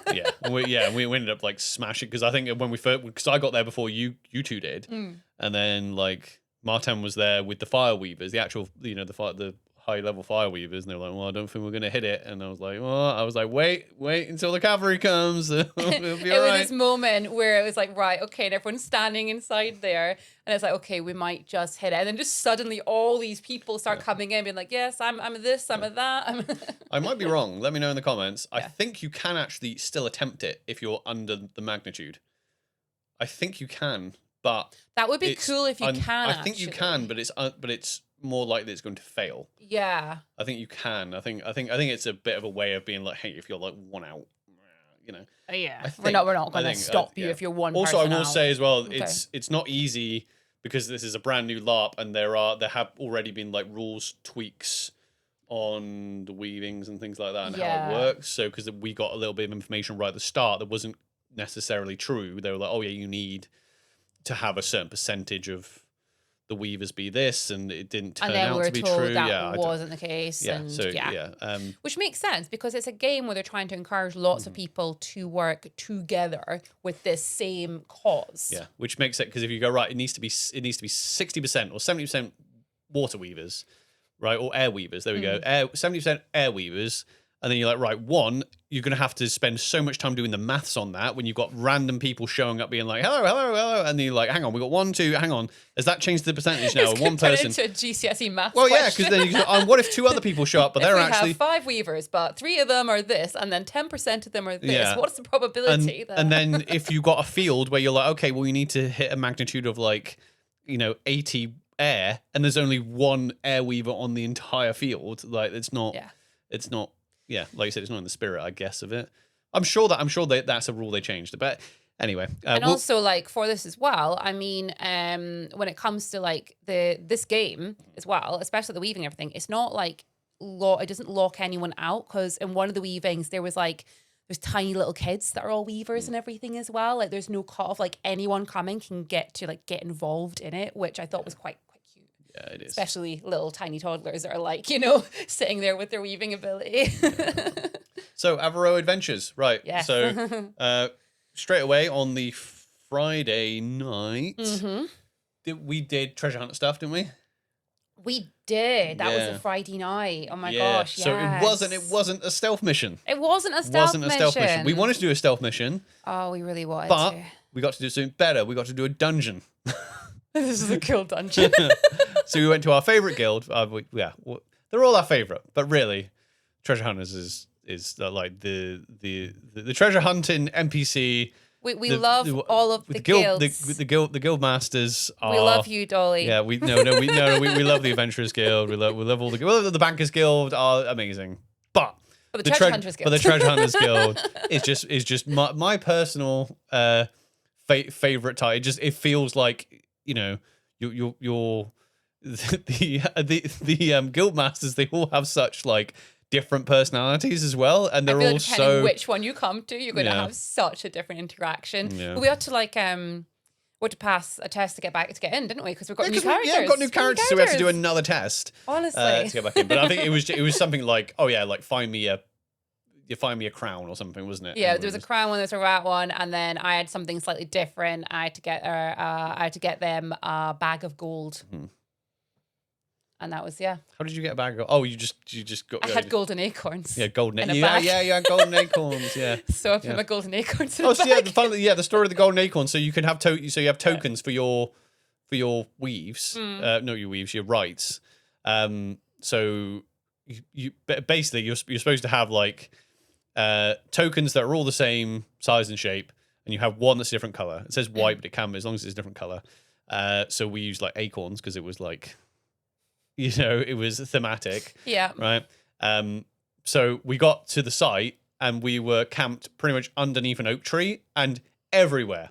Speaker 1: we ended up like smashing, because I think when because I got there before you two did, and then like Martin was there with the fire weavers, the actual the high level fire weavers, and they were like, well, I don't think we're gonna hit it. And I was like, wait until the cavalry comes. It'll be
Speaker 2: it
Speaker 1: was
Speaker 2: this moment where it was like, right, okay, and everyone's standing inside there, and it's like, okay, we might just hit it. And then just suddenly all these people start coming in, being like, yes, I'm this, I'm that.
Speaker 1: I might be wrong. Let me know in the comments. I think you can actually still attempt it if you're under the magnitude. I think you can, but
Speaker 2: that would be cool if you can.
Speaker 1: I think you can, but it's more likely it's going to fail.
Speaker 2: Yeah.
Speaker 1: I think you can. I think it's a bit of a way of being like, hey, if you're like one out, you know.
Speaker 2: Yeah. We're not going to stop you if you're one.
Speaker 1: Also, I will
Speaker 2: out.
Speaker 1: say as well, it's not easy because this is a brand new LARP, and there have already been like rules tweaks on the weavings and things like that and how it works. So because we got a little bit of information right at the start that wasn't necessarily true. They were like, oh yeah, you need to have a certain percentage of the weavers be this, and it didn't turn out to be true.
Speaker 2: That wasn't the case. Which makes sense because it's a game where they're trying to encourage lots of people to work together with this same cause.
Speaker 1: Yeah, which makes it, because if you go right, it needs to be 60% or 70% water weavers, right, or air weavers. There we go. 70% air weavers. And then you're like, right, you're going to have to spend so much time doing the maths on that when you've got random people showing up being like, hello. And then you're like, hang on, we got 1, 2, hang on. Has that changed the percentage now? One person.
Speaker 2: Into a GCSE maths
Speaker 1: Well, yeah,
Speaker 2: question.
Speaker 1: because then what if 2 other people show up, but they're actually.
Speaker 2: We have 5 weavers, but 3 of them are this, and then 10% of them are this. What's the probability?
Speaker 1: And then if you got a field where you're like, okay, well, you need to hit a magnitude of like, 80 air, and there's only 1 air weaver on the entire field, like it's not. Yeah, like you said, it's not in the spirit, I guess, of it. I'm sure that's a rule they changed. But anyway,
Speaker 2: and also like for this as well. I mean, when it comes to like this game as well, especially the weaving and everything, it's not like it doesn't lock anyone out, because in one of the weavings there's tiny little kids that are all weavers and everything as well. Like there's no cut off. Like anyone coming can get involved in it, which I thought was quite.
Speaker 1: Yeah, it is.
Speaker 2: Especially little tiny toddlers that are like, sitting there with their weaving ability.
Speaker 1: So, Avereaux Adventures, right.
Speaker 2: Yes.
Speaker 1: So, straight away on the Friday night, we did treasure hunt stuff, didn't we?
Speaker 2: We did. That was
Speaker 1: Yeah.
Speaker 2: a Friday night. Oh my
Speaker 1: Yeah.
Speaker 2: gosh.
Speaker 1: So
Speaker 2: Yes.
Speaker 1: it wasn't a stealth mission.
Speaker 2: It wasn't a stealth mission.
Speaker 1: We wanted to do a stealth mission,
Speaker 2: Oh, we really wanted
Speaker 1: but
Speaker 2: to.
Speaker 1: we got to do something better. We got to do a dungeon.
Speaker 2: This is a cool dungeon.
Speaker 1: So we went to our favorite guild. They're all our favorite, but really, Treasure Hunters is like the treasure hunting NPC.
Speaker 2: We love all of the guilds.
Speaker 1: The guild masters.
Speaker 2: We love you, Dolly.
Speaker 1: Yeah, we love the Adventurers Guild. We love all the Bankers Guild are amazing, but
Speaker 2: the Treasure Hunters Guild.
Speaker 1: But the Treasure Hunters Guild is just my personal favorite type. It feels like, you know, you're the guild masters. They all have such like different personalities as well, and they're all
Speaker 2: depending which one you come to, you're going to have such a different interaction.
Speaker 1: Yeah.
Speaker 2: But we had to we had to pass a test to get in, didn't we? Because we've got new characters.
Speaker 1: Yeah, we've got new characters, so we had to do another test.
Speaker 2: Honestly,
Speaker 1: to get back in. But I think it was something like, oh yeah, like find me a crown or something, wasn't it?
Speaker 2: Yeah, there was a crown one, there was a rat one, and then I had something slightly different. I had to get them a bag of gold.
Speaker 1: Mm-hmm.
Speaker 2: And that was,
Speaker 1: How did you get a bag of? Oh, you just got.
Speaker 2: I had golden acorns.
Speaker 1: Yeah, golden.
Speaker 2: bag.
Speaker 1: Yeah, golden acorns. Yeah.
Speaker 2: So I put my golden acorns in a bag.
Speaker 1: The story of the golden acorn. So you can have so you have tokens for your weaves. Not your weaves, your rights. So you basically you're supposed to have like tokens that are all the same size and shape, and you have one that's a different color. It says white, but it can be as long as it's a different color. So we used like acorns because it was like, you know, it was thematic.
Speaker 2: Yeah.
Speaker 1: Right. So we got to the site and we were camped pretty much underneath an oak tree, and everywhere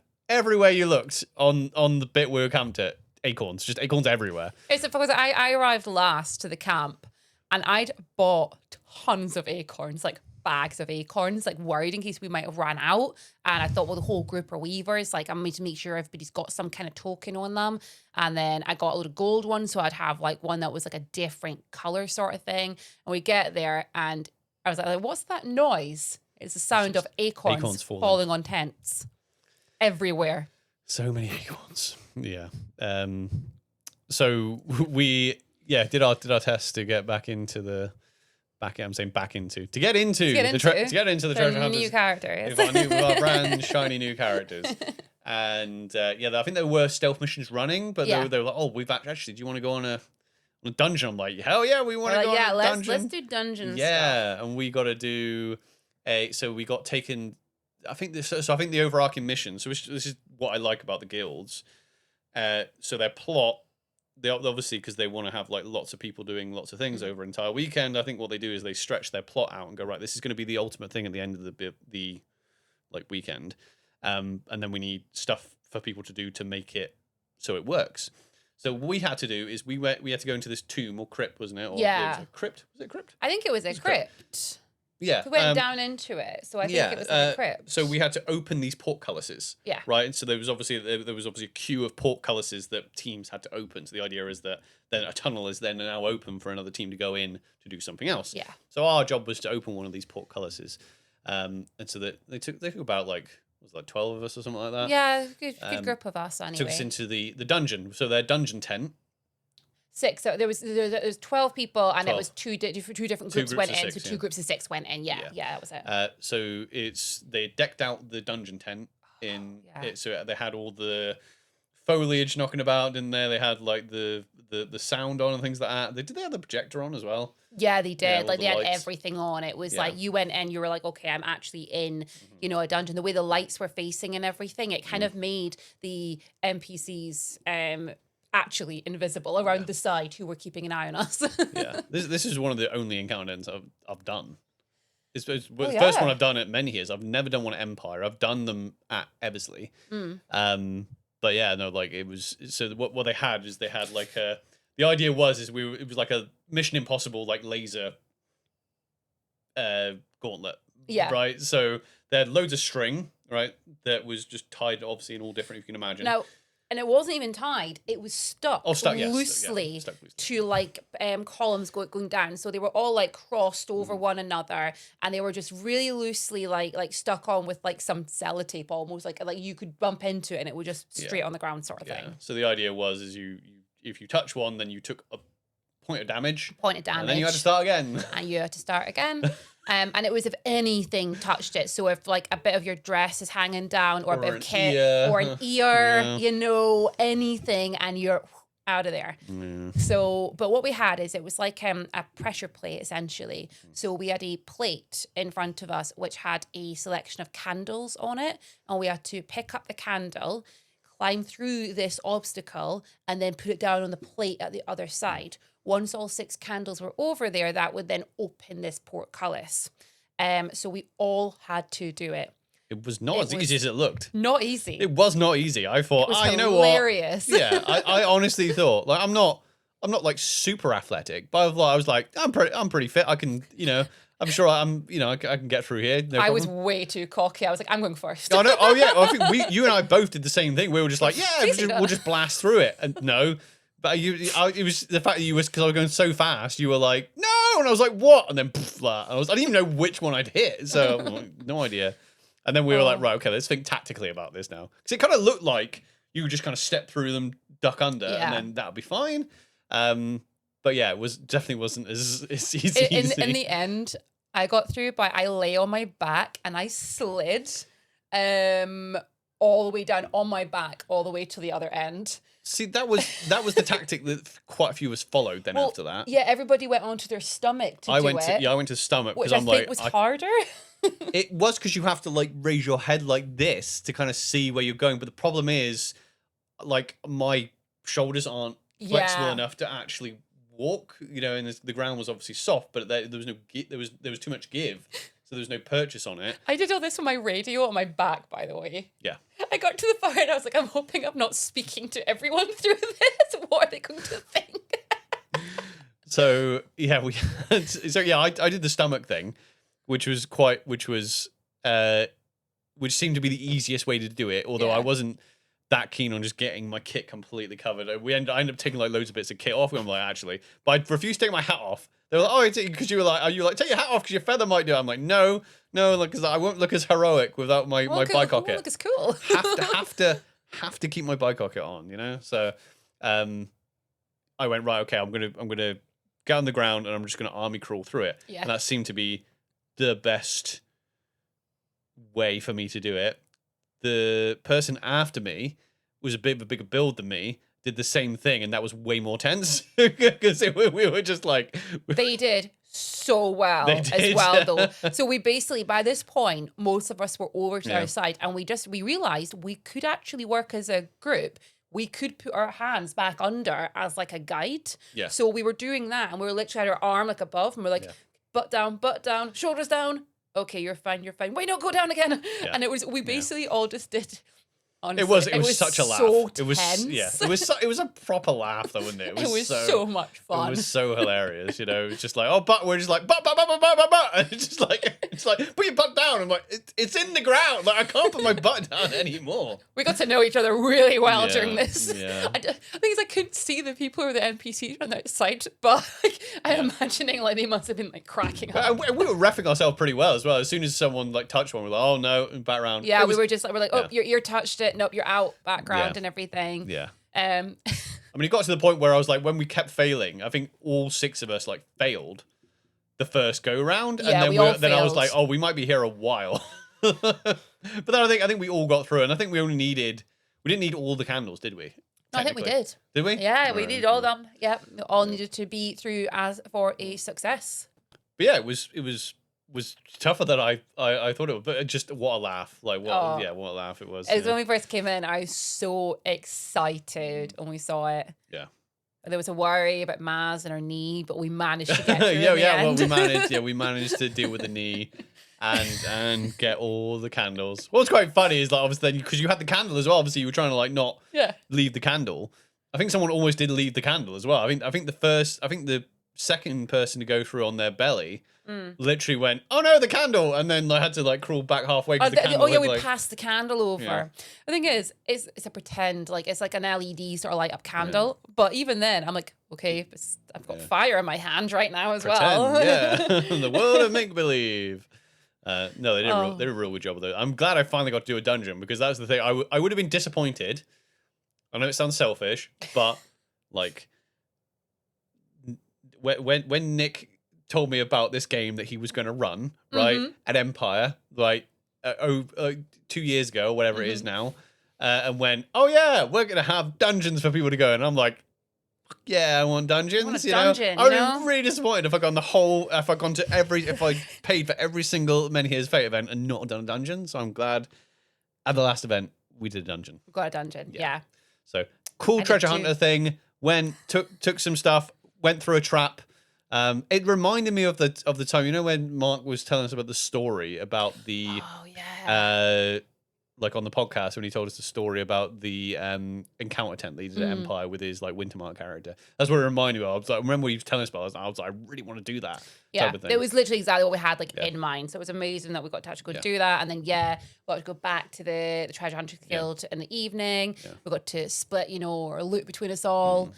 Speaker 1: you looked on the bit we were camped at, just acorns everywhere.
Speaker 2: It's because I arrived last to the camp, and I'd bought tons of acorns, like bags of acorns, like worried in case we might have ran out. And I thought, well, the whole group are weavers, like I'm going to make sure everybody's got some kind of token on them. And then I got a little gold one, so I'd have like one that was like a different color sort of thing. And we get there, and I was like, what's that noise? It's the sound of acorns falling on tents everywhere.
Speaker 1: So many acorns. Yeah. So we did our test to get back into the to get into the treasure hunters.
Speaker 2: New characters.
Speaker 1: With our brand shiny new characters. And I think there were stealth missions running, but they were like, oh, we've actually, do you want to go on a dungeon? I'm like, hell yeah, we want to go on a dungeon.
Speaker 2: Let's do dungeons.
Speaker 1: Yeah, stuff. And we got to do we got taken. I think the overarching mission. So this is what I like about the guilds. So their plot, they obviously, because they want to have like lots of people doing lots of things over an entire weekend. I think what they do is they stretch their plot out and go, right, this is going to be the ultimate thing at the end of the like weekend, and then we need stuff for people to do to make it so it works. So what we had to do is we had to go into this tomb or crypt, wasn't it? Or,
Speaker 2: yeah.
Speaker 1: It was a crypt. Was it a crypt?
Speaker 2: I think it was a crypt.
Speaker 1: Yeah.
Speaker 2: We went down into it, so I think it was like a crypt.
Speaker 1: So we had to open these portcullises.
Speaker 2: Yeah.
Speaker 1: Right? And so there was obviously a queue of portcullises that teams had to open. So the idea is that then a tunnel is then now open for another team to go in to do something else.
Speaker 2: Yeah.
Speaker 1: So our job was to open one of these portcullises. And so that they took about like 12 of us or something like that.
Speaker 2: Yeah, good group of us anyway.
Speaker 1: Took us into the dungeon. So their dungeon tent.
Speaker 2: 6. So there was 12 people, and
Speaker 1: 12.
Speaker 2: It was two different groups went in. So 2 groups of 6 went in. Yeah, that was it.
Speaker 1: So they decked out the dungeon tent in it. So they had all the foliage knocking about in there. They had like the sound on and things like that. Did they have the projector on as well?
Speaker 2: Yeah, they did.
Speaker 1: Yeah,
Speaker 2: like they had
Speaker 1: lights.
Speaker 2: everything on. It was like you went in, you were like, okay, I'm actually in, a dungeon. The way the lights were facing and everything, it kind of made the NPCs actually invisible around the side who were keeping an eye on us.
Speaker 1: Yeah, this is one of the only encounters I've done. It's the first one I've done at Menhir. I've never done one at Empire. I've done them at Eversley. But yeah, no, like it was. So what they had is they had like the idea was it was like a Mission Impossible like laser gauntlet.
Speaker 2: Yeah.
Speaker 1: Right. So they had loads of string. Right. That was just tied, obviously, in all different. If you can imagine.
Speaker 2: No. And it wasn't even tied; it was stuck, loosely
Speaker 1: stuck
Speaker 2: to like columns going down. So they were all like crossed over one another, and they were just really loosely like stuck on with like some sellotape, almost like you could bump into it and it would just straight on the ground sort of thing.
Speaker 1: So the idea was you if you touch one, then you took point of damage.
Speaker 2: Point of damage.
Speaker 1: And then you had to start again.
Speaker 2: And you had to start again. And it was if anything touched it. So if like a bit of your dress is hanging down or a bit of kit or an ear, you know, anything, and you're out of there. So, but what we had is it was like a pressure plate essentially. So we had a plate in front of us which had a selection of candles on it, and we had to pick up the candle, climb through this obstacle, and then put it down on the plate at the other side. Once all 6 candles were over there, that would then open this portcullis. So we all had to do it.
Speaker 1: It was not as easy as it looked.
Speaker 2: Not easy.
Speaker 1: It was not easy. I thought, you know what?
Speaker 2: Hilarious.
Speaker 1: Yeah, I honestly thought, like, I'm not like super athletic, but I was like, I'm pretty fit. I can, you know, I'm sure I can get through here. No
Speaker 2: I
Speaker 1: problem.
Speaker 2: was way too cocky. I was like, I'm going first.
Speaker 1: Oh, no, oh yeah. Well, I think you and I both did the same thing. We were just like, yeah, we'll just blast through it. And no, but it was the fact that because I was going so fast, you were like, no, and I was like, what? And then poof, I didn't even know which one I'd hit, so no idea. And then we were like, right, okay, let's think tactically about this now, because it kind of looked like you would just kind of step through them, duck under, and then that'll be fine. But yeah, it definitely wasn't as easy.
Speaker 2: In the end, I got through, but I lay on my back and I slid all the way down on my back, all the way to the other end.
Speaker 1: See, that was the tactic that quite a few of us followed then after that.
Speaker 2: Yeah, everybody went onto their stomach to do it.
Speaker 1: I went to stomach,
Speaker 2: which I think was harder.
Speaker 1: It was because you have to like raise your head like this to kind of see where you're going. But the problem is, like, my shoulders aren't flexible enough to actually walk. You know, and the ground was obviously soft, but there was no there was too much give, so there was no purchase on it.
Speaker 2: I did all this on my radio on my back, by the way.
Speaker 1: Yeah.
Speaker 2: I got to the part and I was like, I'm hoping I'm not speaking to everyone through this. What are they going to think?
Speaker 1: So yeah, I did the stomach thing, which seemed to be the easiest way to do it. Although I wasn't that keen on just getting my kit completely covered. I ended up taking like loads of bits of kit off. I'm like, actually, but I refused to take my hat off. They were like, oh, because you were like, are you like, take your hat off because your feather might do it? I'm like, no, like, because I won't look as heroic without my bike pocket.
Speaker 2: Look as cool.
Speaker 1: have to keep my bike pocket on, you know. So, I went, right, okay, I'm gonna get on the ground and I'm just gonna army crawl through it.
Speaker 2: Yeah.
Speaker 1: And that seemed to be the best way for me to do it. The person after me was a bit of a bigger build than me, did the same thing, and that was way more tense because we were just like...
Speaker 2: They did so well as well, though. So we basically, by this point, most of us were over to our side, and we realized we could actually work as a group. We could put our hands back under as like a guide. Yeah. So we were doing that, and we were literally had our arm like above, and we're like, butt down, shoulders down. Okay, you're fine. Wait, no, go down again. Yeah. And we basically all just did. Honestly,
Speaker 1: it was such a laugh.
Speaker 2: So
Speaker 1: it was
Speaker 2: tense.
Speaker 1: it was a proper laugh though, wasn't it?
Speaker 2: It was so much fun.
Speaker 1: It was so hilarious, you know. It's just like, but we're just like but, and it's like put your butt down. I'm like, it's in the ground. Like, I can't put my butt down anymore.
Speaker 2: We got to know each other really well during this.
Speaker 1: Yeah.
Speaker 2: I think I couldn't see the people who were the NPCs on the outside, but like, I'm imagining like they must have been like cracking up.
Speaker 1: We were reffing ourselves pretty well as well. As soon as someone like touched one, we're like, oh no, and back around.
Speaker 2: Yeah, we were just like, oh, your ear touched it. Nope, you're out. Background and everything.
Speaker 1: Yeah.
Speaker 2: I
Speaker 1: mean, it got to the point where I was like, when we kept failing, I think all 6 of us like failed the first go round,
Speaker 2: yeah,
Speaker 1: and then I was like, oh, we might be here a while. But then I think we all got through, and I think we didn't need all the candles, did we?
Speaker 2: No, I think we did.
Speaker 1: Did we?
Speaker 2: Yeah, we needed all of them. Yeah, all needed to be through as for a success.
Speaker 1: But yeah, it was tougher than I thought it would, but just what a laugh. Like, what a laugh it was.
Speaker 2: As when we first came in, I was so excited when we saw it.
Speaker 1: Yeah.
Speaker 2: There was a worry about Maz and her knee, but we managed to get through
Speaker 1: well, we managed to deal with the knee and get all the candles. What's quite funny is like, obviously, because you had the candle as well, obviously you were trying to like not leave the candle. I think someone almost did leave the candle as well. I think the second person to go through on their belly literally went, oh no, the candle, and then I had to like crawl back halfway because the candle.
Speaker 2: We passed the candle over. Yeah. The thing is, it's a pretend, like it's like an LED sort of light up candle. Yeah. But even then, I'm like, okay, I've got fire in my hand right now as well.
Speaker 1: Yeah, the world of make believe. No, they did a real good job of it. I'm glad I finally got to do a dungeon, because that's the thing. I would have been disappointed. I know it sounds selfish, but like, when Nick told me about this game that he was going to run, right, at Empire, like 2 years ago, or whatever it is now, and went, oh yeah, we're going to have dungeons for people to go in. And I'm like, yeah, I want dungeons.
Speaker 2: I want a
Speaker 1: you
Speaker 2: dungeon,
Speaker 1: know, I'd
Speaker 2: you know?
Speaker 1: be really disappointed if I if I paid for every single Menhir's Fate event and not done a dungeon. So I'm glad at the last event we did a dungeon.
Speaker 2: We got a dungeon, yeah.
Speaker 1: So cool treasure hunter thing. Took some stuff, went through a trap. It reminded me of the time, you know, when Mark was telling us about the story about the like on the podcast when he told us the story about the encounter tent leads at Empire with his like Wintermark character. That's what it reminded me of. I was like, I remember when he was telling us about it, I was like, I really want to do that.
Speaker 2: Yeah, it was literally exactly what we had in mind. So it was amazing that we got to actually go do that. And then, we got to go back to the Treasure Hunter Guild in the evening. Yeah. We got to split, our loot between us all.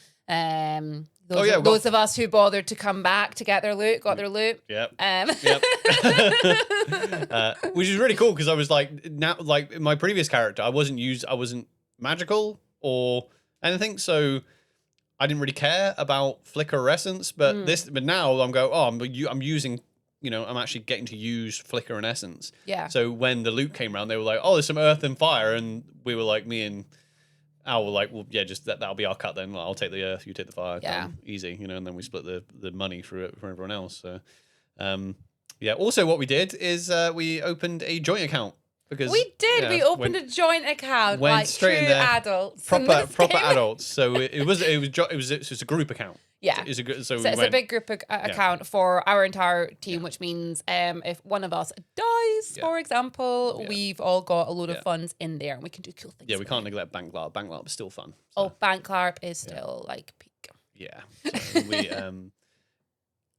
Speaker 2: Those of us who bothered to come back to get their loot got their loot.
Speaker 1: Yep. Which is really cool because I was like, now, like in my previous character, I wasn't magical or anything, so I didn't really care about flicker or essence. But now I'm using, I'm actually getting to use flicker and essence. Yeah. So when the loot came around, they were like, oh, there's some earth and fire, and we were like, me and Al were like, well, yeah, just that'll be our cut then. I'll take the earth, you take the fire. Yeah. Easy, and then we split the money for everyone else. So, Also, what we did is we opened a joint account because
Speaker 2: we opened a joint account,
Speaker 1: went
Speaker 2: like
Speaker 1: straight
Speaker 2: true
Speaker 1: in there,
Speaker 2: adults,
Speaker 1: proper adults. So it was a group account.
Speaker 2: Yeah,
Speaker 1: it's
Speaker 2: a big group account for our entire team, which means if one of us dies, for example, we've all got a load of funds in there, and we can do cool things.
Speaker 1: Yeah, we can't neglect Bank LARP. Bank LARP is still fun.
Speaker 2: So. Oh, Bank LARP is still like peak.
Speaker 1: Yeah, so we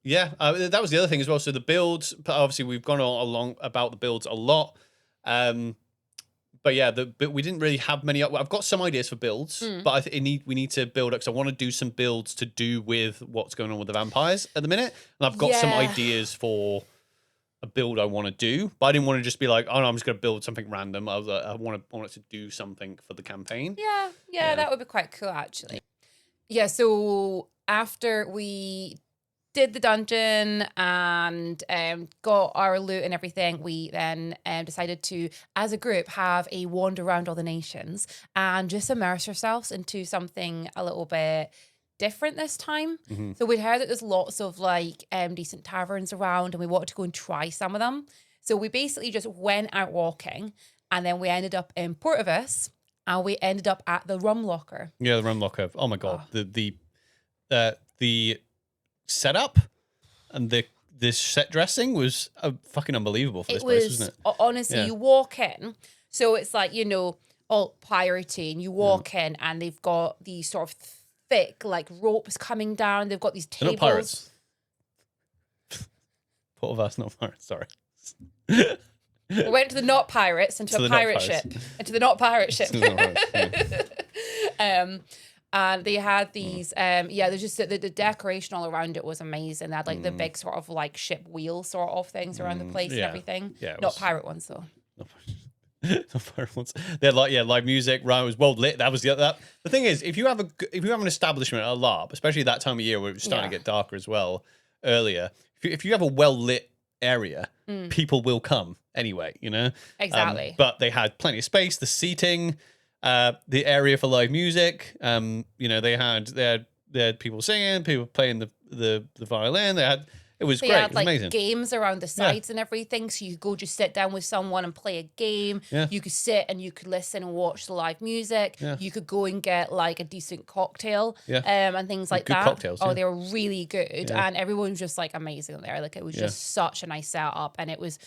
Speaker 1: that was the other thing as well. So the builds, obviously, we've gone along about the builds a lot. But yeah, but we didn't really have many. I've got some ideas for builds, but we need to build up because I want to do some builds to do with what's going on with the vampires at the minute, and I've got some ideas for a build I want to do, but I didn't want to just be like, oh no, I'm just going to build something random. I was like, I want it to do something for the campaign.
Speaker 2: Yeah, that would be quite cool actually. Yeah, so after we did the dungeon and got our loot and everything, we then decided to, as a group, have a wander around all the nations and just immerse ourselves into something a little bit different this time. So we'd heard that there's lots of decent taverns around and we wanted to go and try some of them. So we basically just went out walking and then we ended up in Portavus and we ended up at the Rum Locker. Yeah,
Speaker 1: the Rum Locker. Oh my God. The setup and the set dressing was fucking unbelievable for this place, wasn't it?
Speaker 2: Honestly, you walk in, so it's like, all piratey, and you walk in and they've got these sort of thick ropes coming down. They've got these tables.
Speaker 1: They're not pirates. Port of us, not pirates, sorry.
Speaker 2: We went to the not pirates into a pirate ship. Into the not pirate ship. And they had these, there's just the decoration all around it was amazing. They had the big sort of ship wheel sort of things around the place and everything. Yeah, not pirate ones though.
Speaker 1: Not pirate ones. They had live music. Right, it was well lit. That was the thing is, if you have an establishment at a LARP, especially that time of year where it was starting to get darker as well earlier. If you have a well lit area, people will come anyway.
Speaker 2: Exactly.
Speaker 1: But they had plenty of space. The seating. The area for live music, they had people singing, people playing the violin. It was great. It was amazing.
Speaker 2: Games around the sides and everything, so you could go just sit down with someone and play a game. Yeah. You could sit and you could listen and watch the live music. Yeah. You could go and get a decent cocktail, and things like
Speaker 1: good
Speaker 2: that.
Speaker 1: Cocktails,
Speaker 2: they were really good, and everyone was just amazing there. It was just such a nice setup, and it was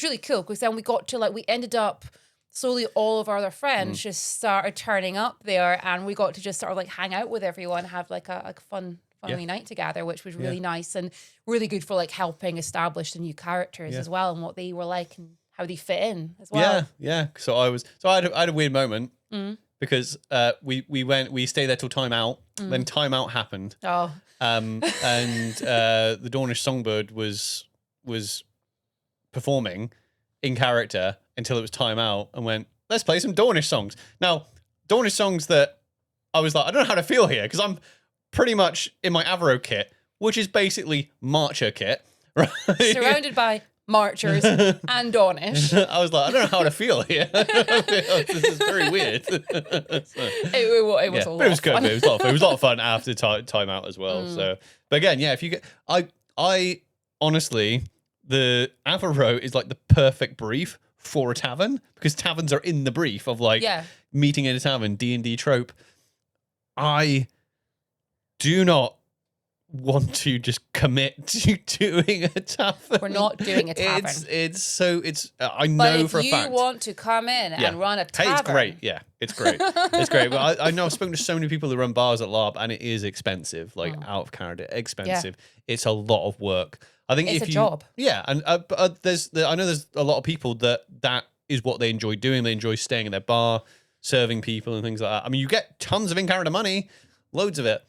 Speaker 2: really cool because then we got to we ended up. Slowly, all of our other friends just started turning up there, and we got to just sort of hang out with everyone, have a fun night together, which was really nice and really good for helping establish the new characters as well and what they were like and how they fit in as well.
Speaker 1: Yeah. So I had a weird moment because we stayed there till time out. Then time out happened.
Speaker 2: Oh.
Speaker 1: And the Dornish Songbird was performing in character until it was time out and went, let's play some Dornish songs. Now, Dornish songs that I was like, I don't know how to feel here because I'm pretty much in my Averaux kit which is basically Marcher kit, right?
Speaker 2: Surrounded by marchers and Dawnish.
Speaker 1: I was like, I don't know how to feel here. This is very weird.
Speaker 2: It was a lot.
Speaker 1: But it was good. It was a lot of fun. It was a lot of fun after time out as well. So, but again, yeah, if you get, I honestly, the Avereaux is like the perfect brief for a tavern, because taverns are in the brief of like meeting in a tavern, D&D trope. I do not want to just commit to doing a tavern.
Speaker 2: We're not doing a tavern.
Speaker 1: I know for a fact.
Speaker 2: But if you want to come in and run a tavern.
Speaker 1: Hey, it's great. Yeah, it's great. It's great. But I know I've spoken to so many people who run bars at LARP, and it is expensive, like out of character, expensive. Yeah. It's a lot of work. I think
Speaker 2: it's a job.
Speaker 1: Yeah, and I know there's a lot of people that is what they enjoy doing. They enjoy staying in their bar, serving people and things like that. I mean, you get tons of in-character money, loads of it.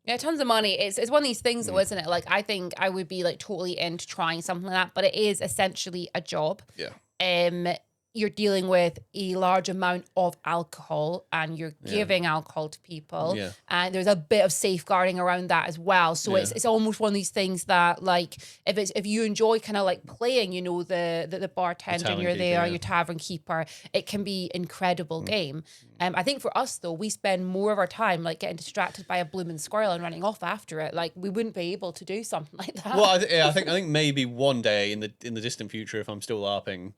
Speaker 2: Yeah, tons of money. It's one of these things, though, isn't it? Like, I think I would be like totally into trying something like that, but it is essentially a job.
Speaker 1: Yeah.
Speaker 2: You're dealing with a large amount of alcohol, and you're giving alcohol to people, and there's a bit of safeguarding around that as well. So it's almost one of these things that, like, if you enjoy kind of like playing, you know, the bartender, and you're there, your tavern keeper, it can be incredible game. I think for us though, we spend more of our time like getting distracted by a blooming squirrel and running off after it. Like, we wouldn't be able to do something like that.
Speaker 1: Well, I think maybe one day in the distant future, if I'm still LARPing.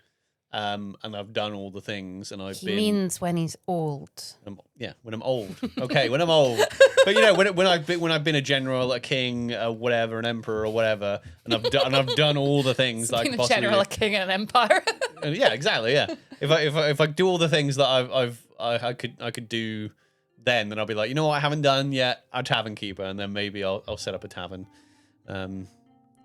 Speaker 1: And I've done all the things, and
Speaker 2: He means when he's old.
Speaker 1: When I'm old. Okay, when I'm old. But you know, when I've been a general, a king, whatever, an emperor or whatever, and I've done all the things like
Speaker 2: being a general, a king, and an empire.
Speaker 1: Yeah, exactly. Yeah, if I do all the things that I could do, then I'll be like, you know what, I haven't done yet, a tavern keeper, and then maybe I'll set up a tavern.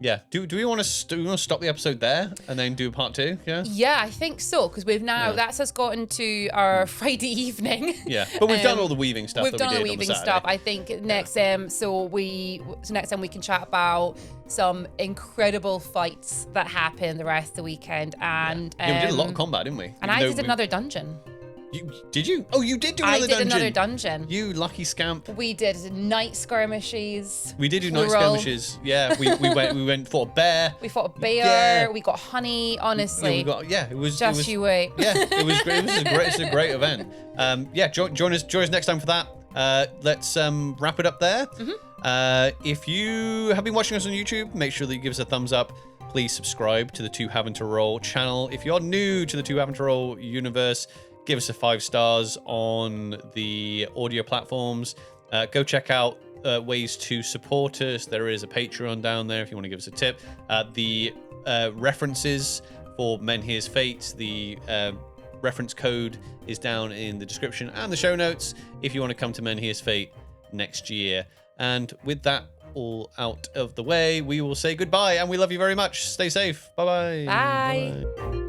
Speaker 1: Yeah. Do we want to stop the episode there and then do part 2? Yeah.
Speaker 2: Yeah, I think so, because we've now that's us got into our Friday evening.
Speaker 1: Yeah, but we've done all the weaving stuff.
Speaker 2: We've done all the weaving stuff. I think next next time we can chat about some incredible fights that happen the rest of the weekend, and
Speaker 1: we did a lot of combat, didn't we?
Speaker 2: And I did another dungeon.
Speaker 1: Did you? Oh, you did do another dungeon. I did
Speaker 2: another dungeon.
Speaker 1: You lucky scamp.
Speaker 2: We did night skirmishes.
Speaker 1: We did do night skirmishes. Yeah, we went fought a bear.
Speaker 2: We fought a bear. Yeah. We got honey. Honestly,
Speaker 1: it was
Speaker 2: just you wait.
Speaker 1: Yeah, it was great. It's a great event. Join us next time for that. Let's wrap it up there. If you have been watching us on YouTube, make sure that you give us a thumbs up. Please subscribe to the Two Having to Roll channel. If you're new to the Two Having to Roll universe, give us a 5 stars on the audio platforms. Go check out ways to support us. There is a Patreon down there if you want to give us a tip. The references for Menhir's Fate, the reference code is down in the description and the show notes if you want to come to Menhir's Fate next year. And with that all out of the way, we will say goodbye, and we love you very much. Stay safe. Bye-bye.
Speaker 2: Bye.
Speaker 1: Bye.